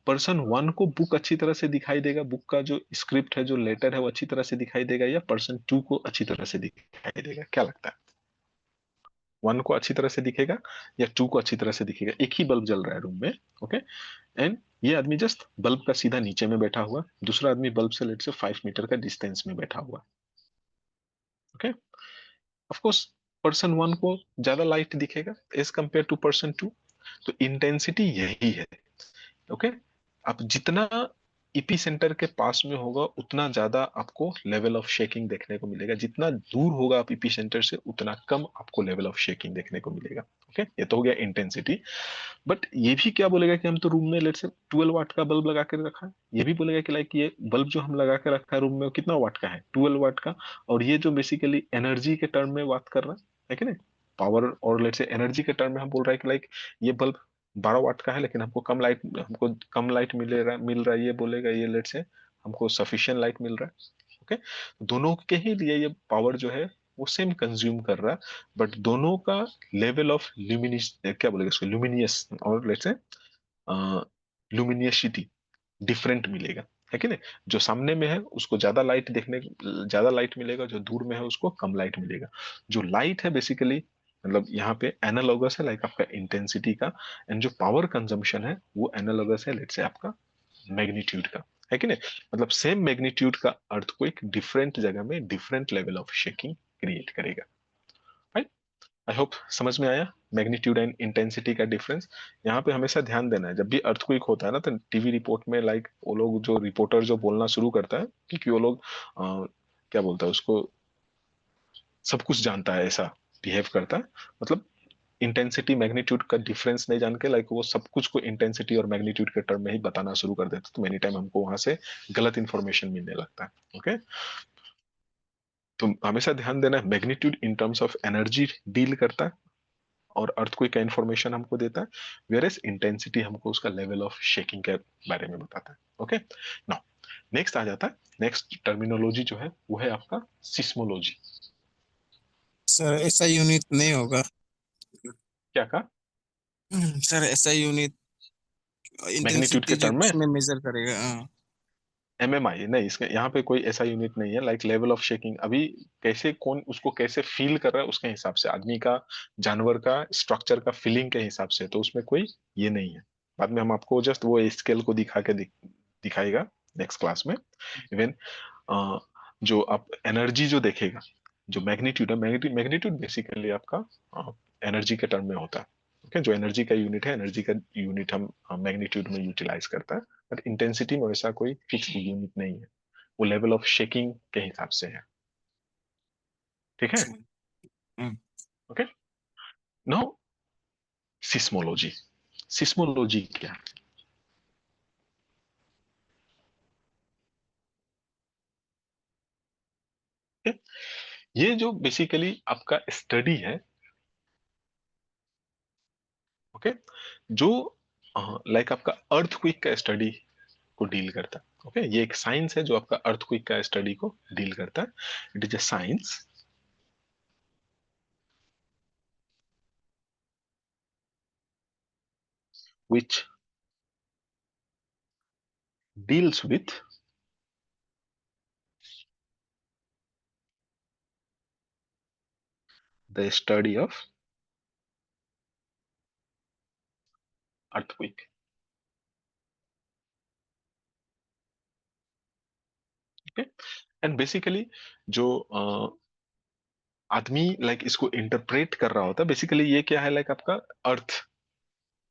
पर्सन वन को बुक अच्छी तरह से दिखाई देगा, बुक का जो स्क्रिप्ट है, जो लेटर है, वो अच्छी तरह से दिखाई देगा, या पर्सन टू को अच्छी तरह से दिखाई देगा? क्या लगता है, वन को अच्छी तरह से दिखेगा या टू को अच्छी तरह से दिखेगा? एक ही बल्ब जल रहा है रूम में। ओके, एंड ये आदमी जस्ट बल्ब का सीधा नीचे में बैठा हुआ, दूसरा आदमी बल्ब से लेट से 5 मीटर का डिस्टेंस में बैठा हुआ। Okay, of course person one को ज्यादा लाइट दिखेगा as compare to person two. तो इंटेंसिटी यही है। ओके, आप जितना ईपी सेंटर के पास में होगा उतना ज्यादा आपको लेवल ऑफ शेकिंग देखने को मिलेगा, जितना दूर होगा आप ईपी सेंटर से उतना कम आपको लेवल ऑफ शेकिंग देखने को मिलेगा। ओके, ये तो हो गया इंटेंसिटी। बट ये भी क्या बोलेगा कि हम तो रूम में लेट से 12 वाट का बल्ब लगा कर रखा है। ये भी बोलेगा कि लाइक ये बल्ब जो हम लगा के रखा है रूम में वो कितना वाट का है, 12 वाट का। और ये जो बेसिकली एनर्जी के टर्म में बात कर रहा है कि नहीं, पावर और लेट से एनर्जी के टर्म में हम बोल रहा है कि लाइक ये बल्ब 12 वाट का है, लेकिन हमको कम लाइट मिल रहा है, ये बोलेगा ये लेट से हमको सफिशियंट लाइट मिल रहा है। ओके, दोनों के ही लिए ये पावर जो है वो सेम कंज्यूम कर रहा है, बट दोनों का लेवल ऑफ ल्यूमिनिस, क्या बोलेगा इसको, ल्यूमिनियस और लेट्स से लुमिनियसिटी डिफरेंट मिलेगा, है कि नहीं। जो सामने में है उसको ज्यादा लाइट मिलेगा, जो दूर में है उसको कम लाइट मिलेगा। जो लाइट है बेसिकली मतलब यहाँ पे एनालॉगस है लाइक आपका इंटेंसिटी का, एंड जो पावर कंजम्पशन है वो एनालॉगस है लेट्स से आपका मैग्नीट्यूड का, है कि नहीं। मतलब सेम मैग्नीट्यूड का अर्थक्वेक डिफरेंट जगह में different level of shaking create करेगा। आई होप समझ में आया मैग्नीट्यूड एंड इंटेंसिटी का डिफरेंस। यहाँ पे हमेशा ध्यान देना है जब भी अर्थक्वेक होता है ना, तो टीवी रिपोर्ट में लाइक वो लोग जो रिपोर्टर जो बोलना शुरू करता है, क्योंकि वो लोग क्या बोलता है उसको, सब कुछ जानता है ऐसा बिहेव करता है। मतलब इंटेंसिटी मैग्नीट्यूड का डिफरेंस नहीं जान के लाइक वो सब कुछ को इंटेंसिटी और मैग्नीट्यूड के टर्म में ही बताना शुरू कर देता है, तो मेनी टाइम हमको वहां से गलत इंफॉर्मेशन मिलने लगता है। ओके, तो हमेशा ध्यान देना है magnitude in terms of energy deal करता है और अर्थक्वेक का इंफॉर्मेशन हमको देता है, वेयरएस इंटेंसिटी हमको उसका लेवल ऑफ शेकिंग के बारे में बताता है। ओके, नाउ नेक्स्ट आ जाता है, नेक्स्ट टर्मिनोलॉजी जो है वो है आपका सिस्मोलॉजी। सर ऐसा यूनिट नहीं होगा। क्या का? सर ऐसा यूनिट मैग्नीट्यूड के इंटेंसिटी जो टर्म में उसमें मेजर करेगा, हाँ। एमएमआई नहीं, इसके यहाँ पे कोई ऐसा यूनिट नहीं है लाइक लेवल ऑफ शेकिंग। अभी कैसे कौन उसको कैसे फील कर रहा है उसके हिसाब से, आदमी का, जानवर का स्ट्रक्चर का फीलिंग के हिसाब से, तो उसमें कोई ये नहीं है। बाद में हम आपको जस्ट वो स्केल को दिखा के दिखाएगा नेक्स्ट क्लास में। इवन जो आप एनर्जी जो देखेगा, जो मैग्नीट्यूड है, मैग्नीट्यूड बेसिकली आपका एनर्जी के टर्म में होता है। ओके, जो एनर्जी का यूनिट है, एनर्जी का यूनिट हम मैग्नीट्यूड में यूटिलाइज करता है। बट इंटेंसिटी में वैसा कोई फिक्स यूनिट नहीं है, वो लेवल ऑफ शेकिंग के हिसाब से है। ठीक है, अच्छा। हम्म, ओके। नाउ सिस्मोलॉजी, सिस्मोलॉजी क्या है? ये जो बेसिकली आपका स्टडी है, ओके, जो लाइक आपका अर्थक्वेक का स्टडी को डील करता है। ओके, ये एक साइंस है जो आपका अर्थक्वेक का स्टडी को डील करता है। It is a science which deals with the study of earthquake. Okay, and basically जो आदमी लाइक इसको इंटरप्रेट कर रहा होता है, बेसिकली ये क्या है, लाइक आपका अर्थ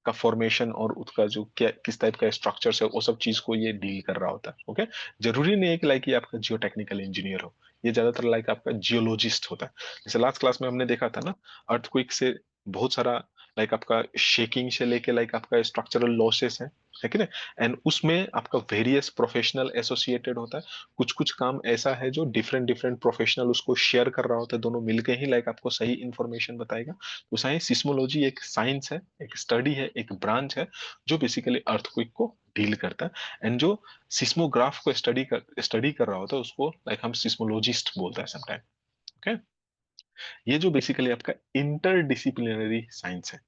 का फॉर्मेशन और उसका जो क्या किस टाइप का स्ट्रक्चर है, वो सब चीज को ये डील कर रहा होता है। ओके, जरूरी नहीं है कि लाइक ये आपका जियो टेक्निकल इंजीनियर हो, ये ज्यादातर लाइक आपका जियोलॉजिस्ट होता है। जैसे लास्ट क्लास में हमने देखा था ना, अर्थक्वेक से बहुत सारा लाइक आपका शेकिंग से लेके लाइक आपका स्ट्रक्चरल लॉसेस है कि नहीं, एंड उसमें आपका वेरियस प्रोफेशनल एसोसिएटेड होता है। कुछ कुछ काम ऐसा है जो डिफरेंट डिफरेंट प्रोफेशनल उसको शेयर कर रहा होता है, दोनों मिलके ही लाइक आपको सही इंफॉर्मेशन बताएगा। तो साइंस सिस्मोलॉजी एक साइंस है, एक स्टडी है, एक ब्रांच है जो बेसिकली अर्थक्वेक को डील करता है। एंड जो सिस्मोग्राफ को स्टडी कर रहा होता है उसको लाइक हम सिस्मोलॉजिस्ट बोलते हैं समटाइम। ओके, ये जो बेसिकली आपका इंटरडिसिप्लिनरी साइंस है,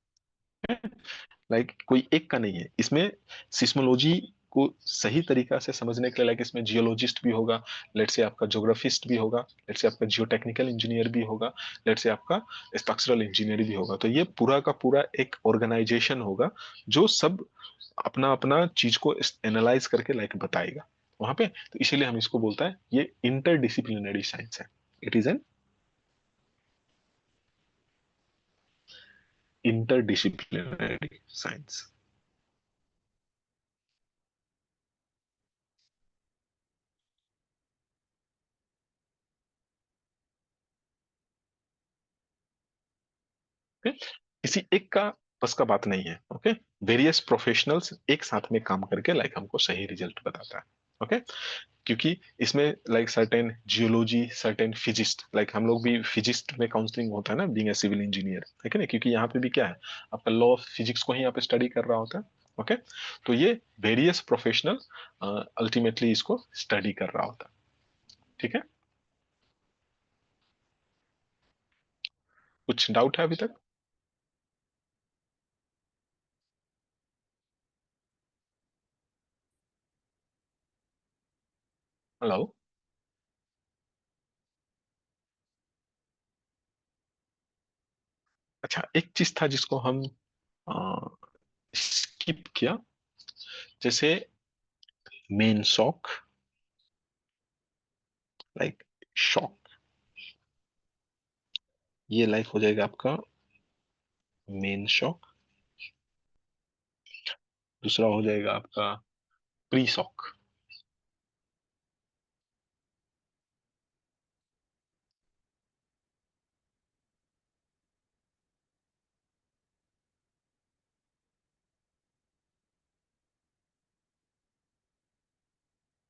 लाइक कोई एक का नहीं है इसमें। सिस्मोलॉजी को सही तरीका से समझने के लिए लाइक इसमें जियोलॉजिस्ट भी होगा, लेट से आपका ज्योग्राफिस्ट भी होगा, लेट से आपका जियोटेक्निकल इंजीनियर भी होगा, लेट से आपका स्ट्रक्चरल इंजीनियर भी होगा। तो ये पूरा का पूरा एक ऑर्गेनाइजेशन होगा जो सब अपना अपना चीज को एनालाइज करके लाइक बताएगा वहां पे। तो इसीलिए हम इसको बोलता है ये इंटरडिसिप्लिनरी साइंस है। It is an interdisciplinary science. Okay, किसी एक का बस का बात नहीं है। ओके, वेरियस प्रोफेशनल्स एक साथ में काम करके लाइक हमको सही रिजल्ट बताता है। ओके, क्योंकि इसमें like certain geology, certain physicist, like हम लोग भी फिजिस्ट में काउंसलिंग होता है ना, बीइंग ए सिविल इंजीनियर, है कि नहीं, क्योंकि यहाँ पे भी क्या है, आपका लॉ ऑफ फिजिक्स को ही यहाँ पे स्टडी कर रहा होता है। ओके, तो ये वेरियस प्रोफेशनल अल्टीमेटली इसको स्टडी कर रहा होता है। ठीक है, कुछ डाउट है अभी तक? हेलो? अच्छा, एक चीज था जिसको हम स्किप किया, जैसे मेन शॉक, लाइक शॉक, ये लाइक हो जाएगा आपका मेन शॉक। दूसरा हो जाएगा आपका प्री शॉक।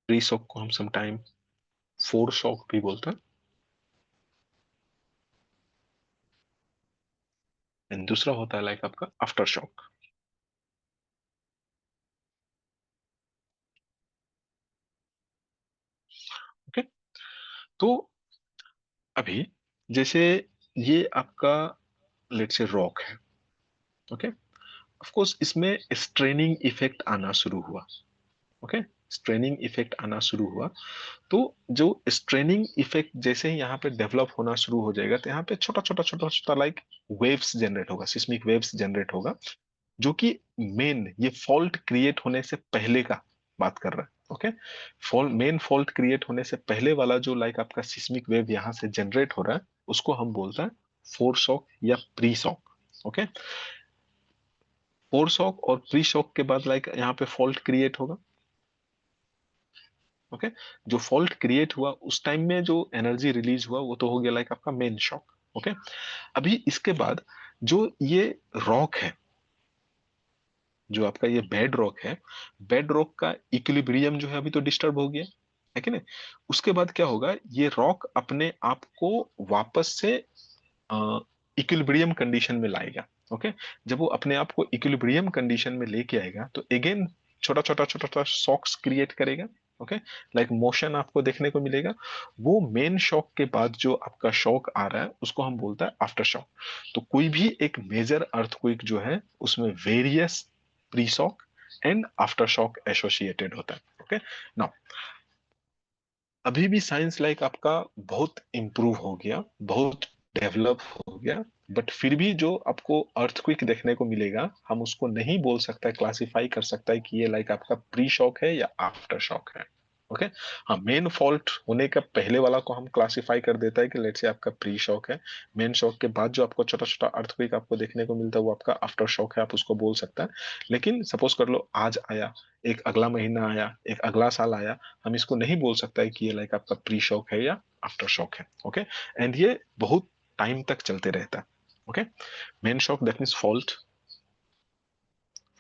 प्री शॉक को हम समटाइम फोर शॉक भी बोलते हैं। एंड दूसरा होता है लाइक आपका आफ्टर शॉक। ओके, तो अभी जैसे ये आपका लेट से रॉक है। ओके, ऑफ कोर्स इसमें स्ट्रेनिंग इफेक्ट आना शुरू हुआ। ओके, स्ट्रेनिंग इफेक्ट आना शुरू हुआ, तो जो स्ट्रेनिंग इफेक्ट जैसे ही यहाँ पे डेवलप होना शुरू हो जाएगा, तो यहाँ पे छोटा छोटा छोटा छोटा लाइक वेव्स जनरेट होगा, सिस्मिक वेव्स जनरेट होगा, जो कि मेन ये फॉल्ट क्रिएट होने से पहले का बात कर रहा है। Okay, fault, main fault create होने से पहले वाला जो लाइक आपका सिस्मिक वेव यहाँ से जनरेट हो रहा है, उसको हम बोलते हैं फोर शॉक या pre shock. Okay, four shock और प्री शॉक के बाद लाइक यहाँ पे फॉल्ट क्रिएट होगा। ओके, जो फॉल्ट क्रिएट हुआ उस टाइम में जो एनर्जी रिलीज हुआ वो तो हो गया लाइक आपका मेन शॉक। ओके, अभी इसके बाद जो ये रॉक है, जो आपका ये बेड रॉक है, बेड रॉक का इक्विलिब्रियम जो है अभी तो डिस्टर्ब हो गया, है कि नहीं। उसके बाद क्या होगा, ये रॉक अपने आप को वापस से इक्विलिब्रियम कंडीशन में लाएगा। ओके, जब वो अपने आप को इक्विलिब्रियम कंडीशन में लेके आएगा तो अगेन छोटा छोटा छोटा छोटा शॉक्स क्रिएट करेगा। ओके, लाइक मोशन आपको देखने को मिलेगा। वो मेन शॉक के बाद जो आपका शॉक आ रहा है उसको हम बोलता है आफ्टर शॉक। तो कोई भी एक मेजर अर्थक्वेक जो है उसमें various pre shock and after shock associated होता है। ओके, नाउ अभी भी साइंस लाइक आपका बहुत इंप्रूव हो गया, बहुत डेवलप हो गया, बट फिर भी जो आपको अर्थक्वेक देखने को मिलेगा, हम उसको नहीं बोल सकता, क्लासिफाई कर सकता है कि ये लाइक आपका प्री शॉक है या आफ्टर शॉक है। ओके, हाँ, मेन फॉल्ट होने का पहले वाला को हम क्लासिफाई कर देता है कि लेट्स से आपका प्री शॉक है। मेन शॉक के बाद जो आपको छोटा छोटा अर्थक्वेक आपको देखने को मिलता है वो आपका आफ्टर शॉक है, आप उसको बोल सकता है। लेकिन सपोज कर लो आज आया, एक अगला महीना आया, एक अगला साल आया, हम इसको नहीं बोल सकता है कि ये लाइक आपका प्री शॉक है या आफ्टर शॉक है। ओके, एंड ये बहुत टाइम तक चलते रहता है। Okay, main shock that means fault,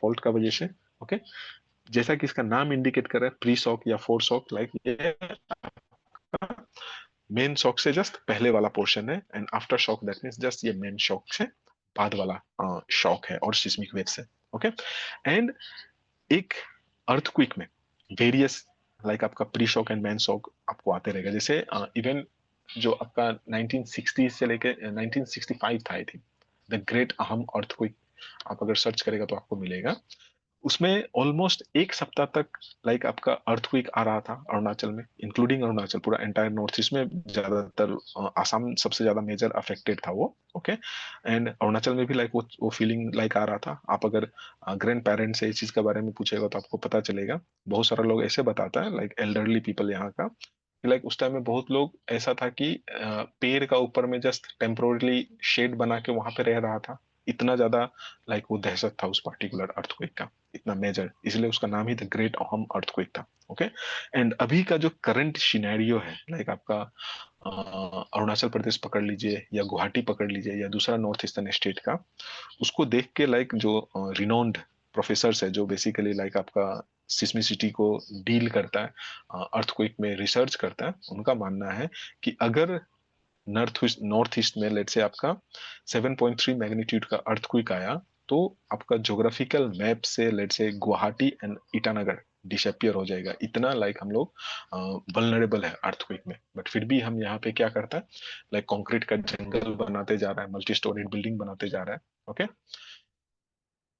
fault का वजह से। ओके, जैसा कि इसका नाम इंडिकेट कर रहा है प्री शॉक या फोर शॉक, लाइक ये मेन शॉक से जस्ट पहले वाला पोर्शन है, and after shock that means just ये मेन शॉक से बाद वाला शॉक है और सिस्मिक वेव से। ओके, एंड एक अर्थक्वेक में वेरियस लाइक आपका pre shock and main shock आपको आते रहेगा। जैसे इवन जो आपका 1960 से लेके 1965 था आई थिंक, द ग्रेट अहम अर्थक्वेक, आप अगर सर्च करेगा तो आपको मिलेगा। उसमें ऑलमोस्ट एक सप्ताह तक लाइक आपका अर्थक्वेक आ रहा था अरुणाचल में, इंक्लूडिंग अरुणाचल, पूरा एंटायर नॉर्थ ईस्ट में, ज्यादातर आसाम सबसे ज्यादा मेजर अफेक्टेड था वो। ओके, एंड अरुणाचल में भी लाइक वो फीलिंग लाइक आ रहा था। आप अगर ग्रैंड पेरेंट्स से इस चीज के बारे में पूछेगा तो आपको पता चलेगा। बहुत सारा लोग ऐसे बताता है, लाइक एल्डरली पीपल यहाँ का, लाइक उस टाइम में बहुत लोग ऐसा था कि पेड़ का ऊपर में जस्ट टेम्पोरली शेड बना के वहां पे रह रहा था। इतना ज्यादा लाइक वो दहशत था उस पार्टिकुलर अर्थक्वेक का, इतना मेजर, इसलिए उसका नाम ही द ग्रेट अहम अर्थक्वेक था। ओके, एंड अभी का जो करंट सिनेरियो है, लाइक आपका अरुणाचल प्रदेश पकड़ लीजिए या गुवाहाटी पकड़ लीजिए या दूसरा नॉर्थ ईस्टर्न स्टेट का, उसको देख के लाइक जो रिनोन्ड प्रोफेसर है जो बेसिकली लाइक आपका सिस्मिसिटी को डील करता है, अर्थक्वेक में रिसर्च करता है, उनका मानना है कि अगर नॉर्थ ईस्ट में लेट से आपका 7.3 मैग्नीट्यूड का अर्थक्वेक आया, तो आपका ज्योग्राफिकल मैप से लेट से गुवाहाटी एंड ईटानगर डिसअपियर हो जाएगा। इतना लाइक हम लोग वल्नरेबल है अर्थक्वेक में। बट फिर भी हम यहाँ पे क्या करता है, लाइक कंक्रीट का जंगल बनाते जा रहा है, मल्टी स्टोरेड बिल्डिंग बनाते जा रहा है। ओके,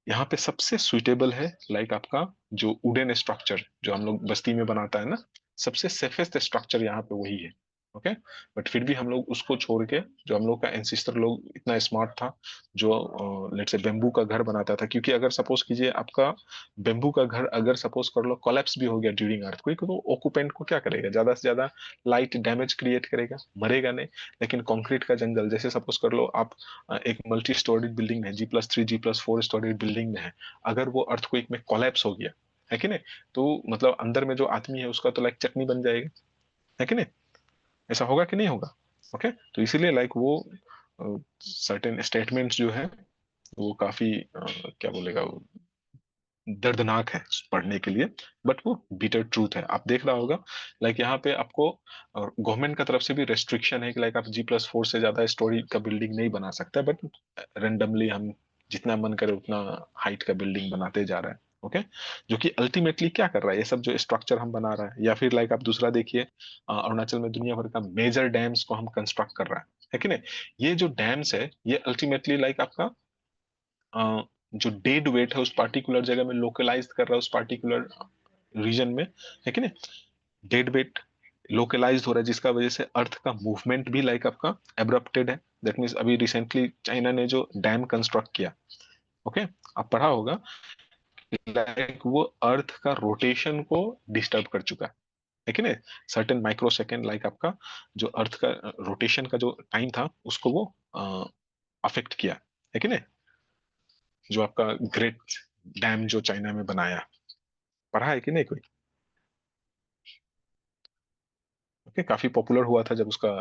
यहाँ पे सबसे सुइटेबल है लाइक आपका जो वुडन स्ट्रक्चर जो हम लोग बस्ती में बनाता है ना, सबसे सेफेस्ट स्ट्रक्चर यहाँ पे वही है। ओके, बट फिर भी हम लोग उसको छोड़ के, जो हम लोग का एंसिस्टर लोग इतना स्मार्ट था, जो लेट्स से बेम्बू का घर बनाता था, क्योंकि अगर सपोज कीजिए आपका बेम्बू का घर अगर सपोज कर लो कोलैप्स भी हो गया ड्यूरिंग अर्थक्वेक, तो ऑक्यूपेंट को क्या करेगा, ज्यादा से ज्यादा लाइट डैमेज क्रिएट करेगा, मरेगा नहीं। लेकिन कंक्रीट का जंगल, जैसे सपोज कर लो आप एक मल्टी स्टोरीड बिल्डिंग है, G+3 G+4 स्टोरीड बिल्डिंग में है, अगर वो अर्थक्वेक में कोलैप्स हो गया है कि नहीं, तो मतलब अंदर में जो आदमी है उसका तो लाइक चटनी बन जाएगा, है कि नहीं, ऐसा होगा कि नहीं होगा। ओके, तो इसीलिए लाइक वो सर्टेन स्टेटमेंट्स जो है वो काफी क्या बोलेगा, दर्दनाक है पढ़ने के लिए, बट वो बिटर ट्रूथ है। आप देख रहा होगा लाइक यहाँ पे आपको गवर्नमेंट का तरफ से भी रेस्ट्रिक्शन है कि लाइक आप G+4 से ज्यादा स्टोरी का बिल्डिंग नहीं बना सकता, बट रेंडमली हम जितना मन करे उतना हाइट का बिल्डिंग बनाते जा रहा है। ओके, जो कि अल्टीमेटली क्या कर रहा है, ये सब जो स्ट्रक्चर हम बना रहा है, या फिर लाइक आप दूसरा देखिए, अरुणाचल में दुनिया भर का मेजर डैम्स को हम कंस्ट्रक्ट कर रहा है कि नहीं। ये जो डैम्स है ये अल्टीमेटली लाइक आपका जो डेड वेट है उस पार्टिकुलर जगह में लोकलाइज कर रहा है, उस पार्टिकुलर रीजन में, है कि नहीं, डेड वेट लोकलाइज हो रहा है, जिसका वजह से अर्थ का मूवमेंट भी लाइक आपका एब्रप्टेड है। दैट मीन्स अभी रिसेंटली चाइना ने जो डैम कंस्ट्रक्ट किया, ओके, आप पढ़ा होगा, लाइक वो अर्थ का रोटेशन को डिस्टर्ब कर चुका है कि नहीं, सर्टेन माइक्रो सेकेंड लाइक आपका जो अर्थ का रोटेशन का जो टाइम था उसको वो अफेक्ट किया, है कि नहीं, जो आपका ग्रेट डैम जो चाइना में बनाया, पढ़ा है कि नहीं कोई। ओके, काफी पॉपुलर हुआ था जब उसका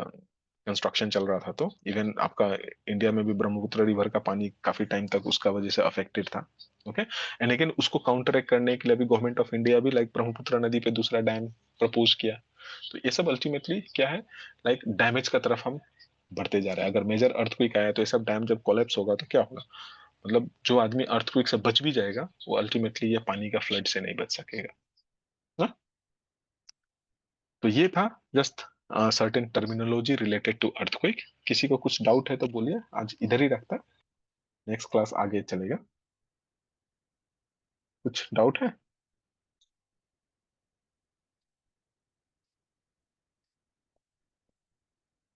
कंस्ट्रक्शन चल रहा था, तो इवन आपका इंडिया में भी ब्रह्मपुत्र रिवर का पानी काफी टाइम तक उसका वजह से अफेक्टेड था। ओके, एंड अगेन उसको काउंटर करने के लिए भी गवर्नमेंट ऑफ इंडिया भी लाइक ब्रह्मपुत्र नदी पे दूसरा डैम प्रपोज किया। तो ये सब अल्टीमेटली क्या है, लाइक डैमेज का तरफ हम बढ़ते जा रहे हैं। अगर मेजर अर्थक्वेक आया तो ये सब डैम जब कोलैप्स होगा तो क्या होगा, मतलब जो आदमी अर्थक्वेक से बच भी जाएगा वो अल्टीमेटली ये पानी का फ्लड से नहीं बच सकेगा ना। तो ये था just certain terminology related to earthquake. किसी को कुछ डाउट है तो बोलिए, आज इधर ही रखता, नेक्स्ट क्लास आगे चलेगा। कुछ डाउट है।